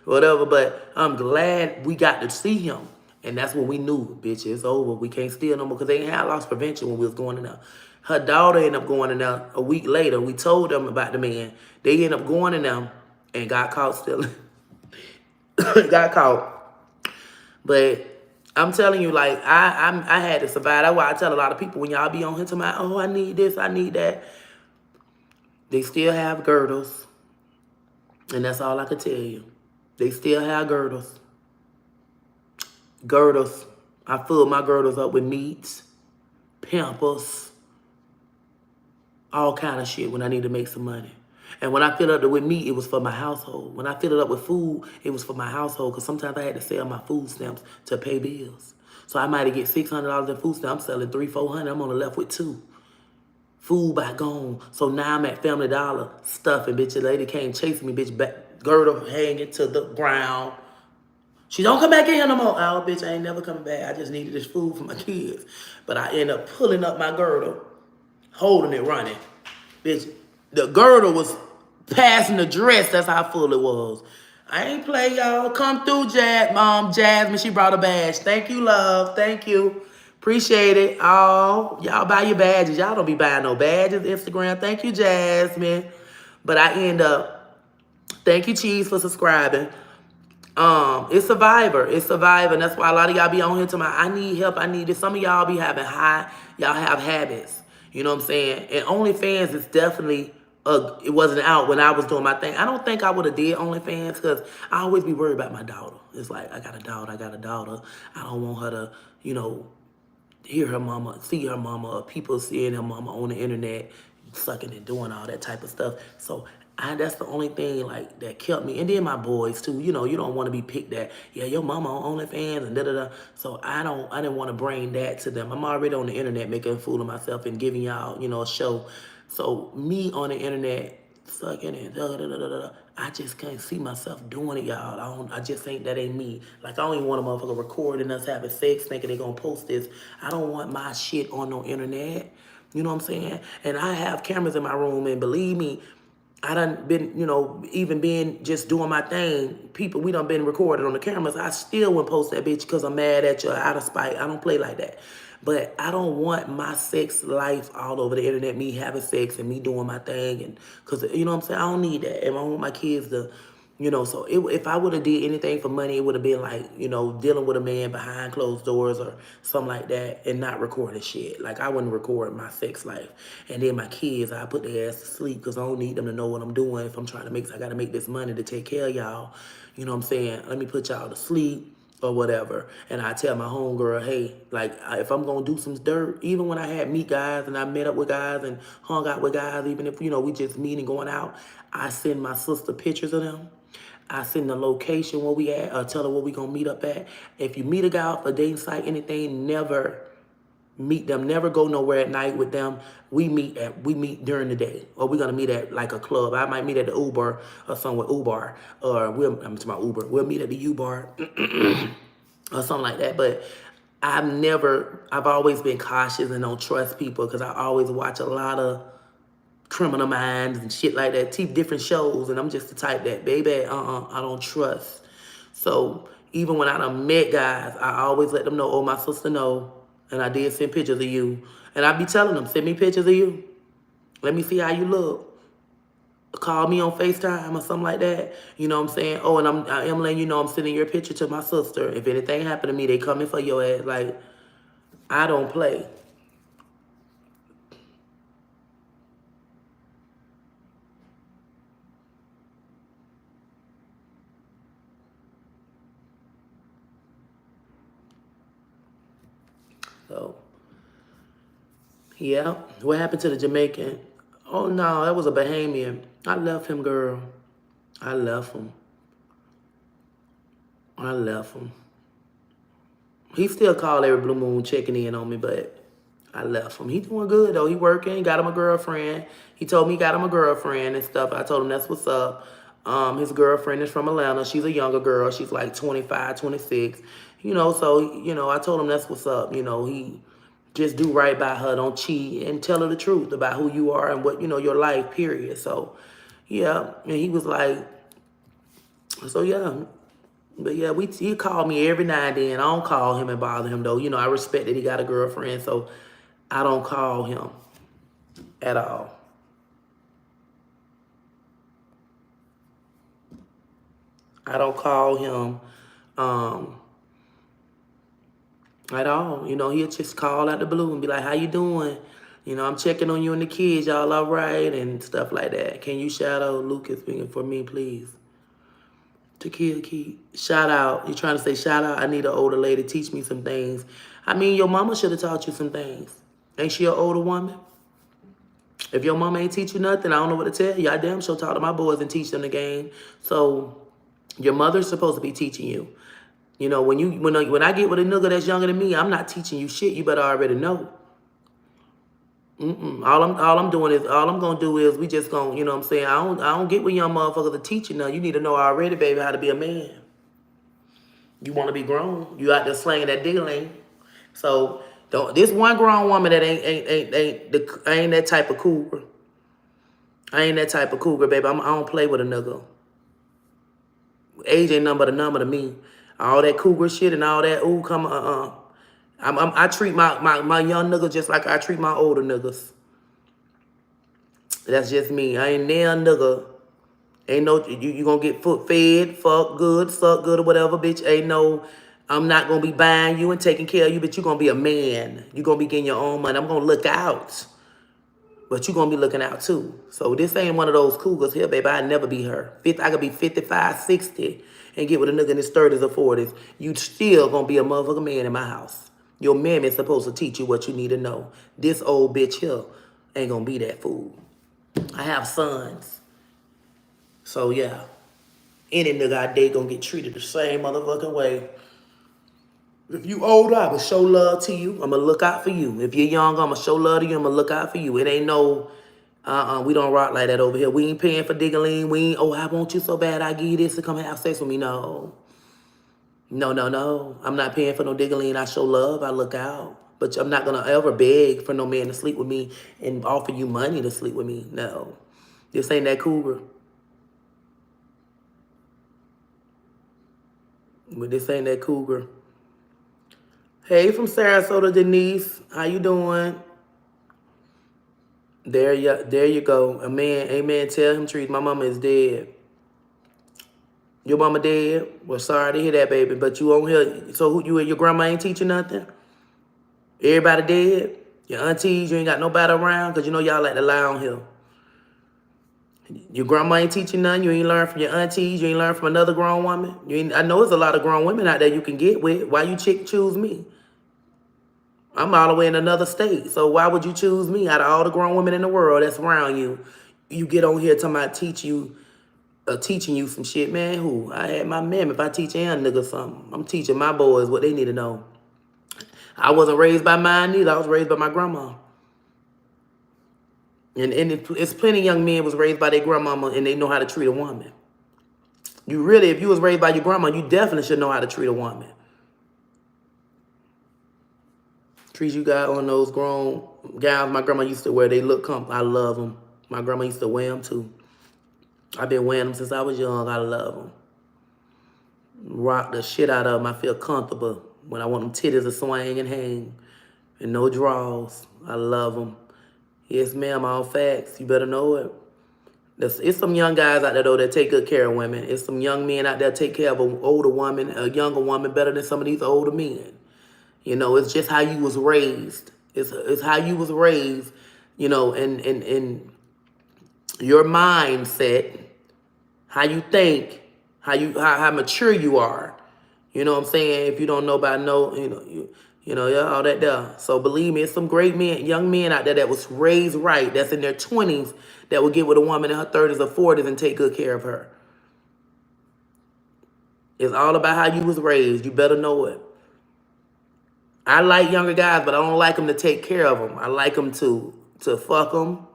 whatever. But I'm glad we got to see him. And that's when we knew, bitch, it's over. We can't steal no more because they ain't had loss prevention when we was going in there. Her daughter ended up going in there a week later. We told them about the man. They ended up going in there and got caught stealing. Got caught. But I'm telling you, like, I had to survive. That's why I tell a lot of people when y'all be on here to my, oh, I need this, I need that. They still have girdles. And that's all I can tell you. They still have girdles. Girdles. I fill my girdles up with meats, Pampers, all kind of shit when I need to make some money. And when I fill it up with meat, it was for my household. When I fill it up with food, it was for my household because sometimes I had to sell my food stamps to pay bills. So I might get $600 in food stamps. I'm selling $300, $400. I'm only left with $200. Food by gone. So now I'm at Family Dollar stuffing, bitch. The lady came chasing me, bitch, back, girdle hanging to the ground. She don't come back in here no more. Oh, bitch, I ain't never coming back. I just needed this food for my kids. But I end up pulling up my girdle, holding it, running. Bitch, the girdle was passing the dress. That's how full it was. I ain't play, y'all. Come through, Jasmine. She brought a badge. Thank you, love. Thank you. Appreciate it. Oh, y'all buy your badges. Y'all don't be buying no badges. Instagram. Thank you, Jasmine. But I end up, thank you, Cheese, for subscribing. It's Survivor. It's Survivor. And that's why a lot of y'all be on here to my, I need help. I need this. Some of y'all be having y'all have habits. You know what I'm saying? And OnlyFans is definitely, it wasn't out when I was doing my thing. I don't think I would have did OnlyFans because I always be worried about my daughter. It's like, I got a daughter. I don't want her to, you know, hear her mama, see her mama, or people seeing her mama on the internet, sucking and doing all that type of stuff. So that's the only thing like that kept me. And then my boys too. You know, you don't want to be picked at, yeah, your mama on OnlyFans and da-da-da. So I didn't want to bring that to them. I'm already on the internet making a fool of myself and giving y'all, you know, a show. So me on the internet sucking and da-da-da-da-da. I just can't see myself doing it, y'all. I just think that ain't me. Like, I don't even want a motherfucker recording us having sex thinking they gonna post this. I don't want my shit on no internet. You know what I'm saying? And I have cameras in my room, and believe me, I done been, you know, even being just doing my thing, people, we done been recorded on the cameras. I still wouldn't post that bitch because I'm mad at you out of spite. I don't play like that. But I don't want my sex life all over the internet, me having sex and me doing my thing. And because, you know what I'm saying? I don't need that. And I want my kids to, you know, so if I would have did anything for money, it would have been like, you know, dealing with a man behind closed doors or something like that and not recording shit. Like, I wouldn't record my sex life. And then my kids, I put their ass to sleep because I don't need them to know what I'm doing. If I'm trying to I got to make this money to take care of y'all. You know what I'm saying? Let me put y'all to sleep or whatever. And I tell my homegirl, hey, like, if I'm going to do some dirt, even when I had meet guys and I met up with guys and hung out with guys, even if, you know, we just meeting going out, I send my sister pictures of them. I send the location where we at, or tell her where we gonna meet up at. If you meet a guy off a dating site, anything, never meet them. Never go nowhere at night with them. We meet during the day, or we're gonna meet at like a club. I might meet at the Uber or somewhere Uber, or I'm talking about Uber. We'll meet at the U Bar or something like that. But I've always been cautious and don't trust people because I always watch a lot of Criminal Minds and shit like that, different shows, and I'm just the type that, baby, I don't trust. So even when I done met guys, I always let them know, oh, my sister know, and I did send pictures of you. And I be telling them, send me pictures of you. Let me see how you look. call me on FaceTime or something like that. You know what I'm saying? Oh, and I am letting you know I'm sending your picture to my sister. If anything happened to me, they coming for your ass. Like, I don't play. So, yeah. What happened to the Jamaican? Oh, no, that was a Bahamian. I left him, girl. I left him. I left him. He still called every blue moon checking in on me, but I left him. He doing good, though. He working, got him a girlfriend. He told me he got him a girlfriend and stuff. I told him that's what's up. His girlfriend is from Atlanta. She's a younger girl. She's like 25, 26. You know, so, you know, I told him that's what's up. You know, he just do right by her. Don't cheat and tell her the truth about who you are and what, you know, your life, period. So, yeah. And he was like, so, yeah. But yeah, he called me every now and then. I don't call him and bother him though. You know, I respect that he got a girlfriend, so I don't call him at all. I don't call him at all. You know, he'll just call out the blue and be like, "How you doing? You know, I'm checking on you and the kids. Y'all all right?" and stuff like that. Can you shout out Lucas for me, please? To kill Keith. Shout out. You trying to say shout out? I need an older lady to teach me some things. I mean, your mama should have taught you some things. Ain't she an older woman? If your mama ain't teach you nothing, I don't know what to tell you. I damn sure talk to my boys and teach them the game. So your mother's supposed to be teaching you. You know, when I get with a nigga that's younger than me, I'm not teaching you shit. You better already know. All I'm gonna do is we just gonna, you know what I'm saying? I don't get with young motherfuckers to teach you now. You need to know already, baby, how to be a man. You want to be grown. You out there slanging that diggling. So don't. This one grown woman that ain't that type of cougar. I ain't that type of cougar, baby. I don't play with a nigga. Age ain't nothing but a number to me. All that cougar shit and all that. Ooh, come I treat my young niggas just like I treat my older niggas. That's just me. I ain't near a nigga. Ain't no, you gonna get foot fed, fuck good, suck good or whatever, bitch. Ain't no, I'm not gonna be buying you and taking care of you, but you gonna be a man. You gonna be getting your own money. I'm gonna look out. But you gonna be looking out too. So this ain't one of those cougars here, baby. I'd never be her. I could be 55, 60 and get with a nigga in his 30s or 40s. You still gonna be a motherfucking man in my house. Your man is supposed to teach you what you need to know. This old bitch here ain't gonna be that fool. I have sons. So yeah, any nigga I date gonna get treated the same motherfucking way. If you older, I will show love to you. I'm gonna look out for you. If you're young, I'm gonna show love to you. I'm gonna look out for you. It ain't no, we don't rock like that over here. We ain't paying for diggling. We ain't, oh, I want you so bad, I give you this to come have sex with me. No. No. I'm not paying for no diggling. I show love. I look out. But I'm not gonna ever beg for no man to sleep with me and offer you money to sleep with me. No. This ain't that cougar. But this ain't that cougar. Hey, from Sarasota, Denise. How you doing? There you go. Amen. Tell him, Trees, my mama is dead. Your mama dead? Well, sorry to hear that, baby. But you on here. So who you and your grandma ain't teaching nothing? Everybody dead? Your aunties, you ain't got nobody around? Because you know y'all like to lie on here. Your grandma ain't teaching nothing. You ain't learn from your aunties. You ain't learn from another grown woman. I know there's a lot of grown women out there you can get with. Why you choose me? I'm all the way in another state. So why would you choose me out of all the grown women in the world that's around you? You get on here talking about teaching you some shit, man. Who? I had my man. If I teach a nigga something, I'm teaching my boys what they need to know. I wasn't raised by mine either. I was raised by my grandma. And it's plenty of young men was raised by their grandmama and they know how to treat a woman. If you was raised by your grandma, you definitely should know how to treat a woman. Trees you got on those grown gowns my grandma used to wear, they look comfortable. I love them. My grandma used to wear them too. I've been wearing them since I was young. I love them. Rock the shit out of them. I feel comfortable when I want them titties to swing and hang and no draws. I love them. Yes, ma'am, all facts. You better know it. It's some young guys out there though that take good care of women. It's some young men out there take care of an older woman, a younger woman, better than some of these older men. You know, it's just how you was raised. It's how you was raised. You know, and your mindset, how you think, how mature you are. You know what I'm saying? If you don't know about yeah, all that there. So believe me, it's some great men, young men out there that was raised right, that's in their 20s, that would get with a woman in her 30s or 40s and take good care of her. It's all about how you was raised. You better know it. I like younger guys, but I don't like them to take care of them. I like them to fuck them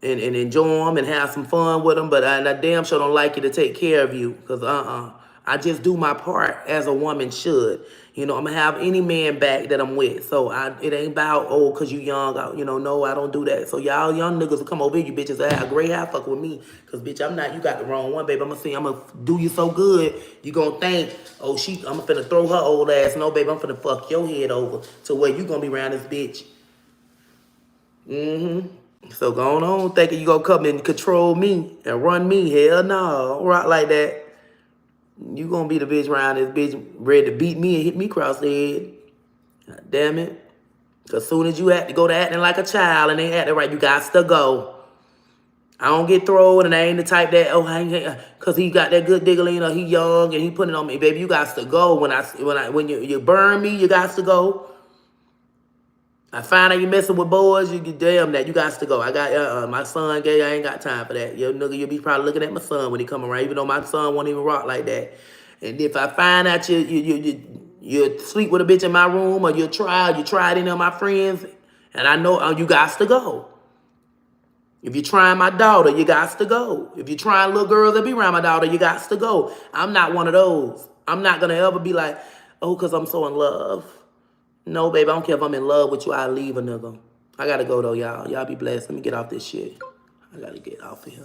and enjoy them and have some fun with them, but I damn sure don't like you to take care of you, because I just do my part as a woman should. You know, I'm gonna have any man back that I'm with. So it ain't about, oh, cause you young, no, I don't do that. So y'all young niggas will come over here, you bitches that have gray hair fuck with me. Cause bitch, you got the wrong one, baby. I'm gonna do you so good, you gonna think, oh, I'm finna throw her old ass. No, baby, I'm finna fuck your head over to where you gonna be around this bitch. So going on thinking you gonna come and control me and run me. Hell no, don't rock like that. You gonna be the bitch around this bitch ready to beat me and hit me across the head. God damn it. Cause soon as you have to go to acting like a child and they acting right, you got to go. I don't get thrown, and I ain't the type that, cause he got that good diggling, or he young and he putting it on me. Baby, you got to go. When you burn me, you got to go. I find out you messing with boys, you damn that, you got to go. I got my son gay, I ain't got time for that. Yo, nigga, you'll be probably looking at my son when he come around, even though my son won't even rock like that. And if I find out you sleep with a bitch in my room, or you tried any of my friends, and I know you got to go. If you're trying my daughter, you got to go. If you're trying little girls that be around my daughter, you got to go. I'm not one of those. I'm not going to ever be like, oh, because I'm so in love. No, baby, I don't care if I'm in love with you. I'll leave a nigga. I got to go, though, y'all. Y'all be blessed. Let me get off this shit. I got to get off of here.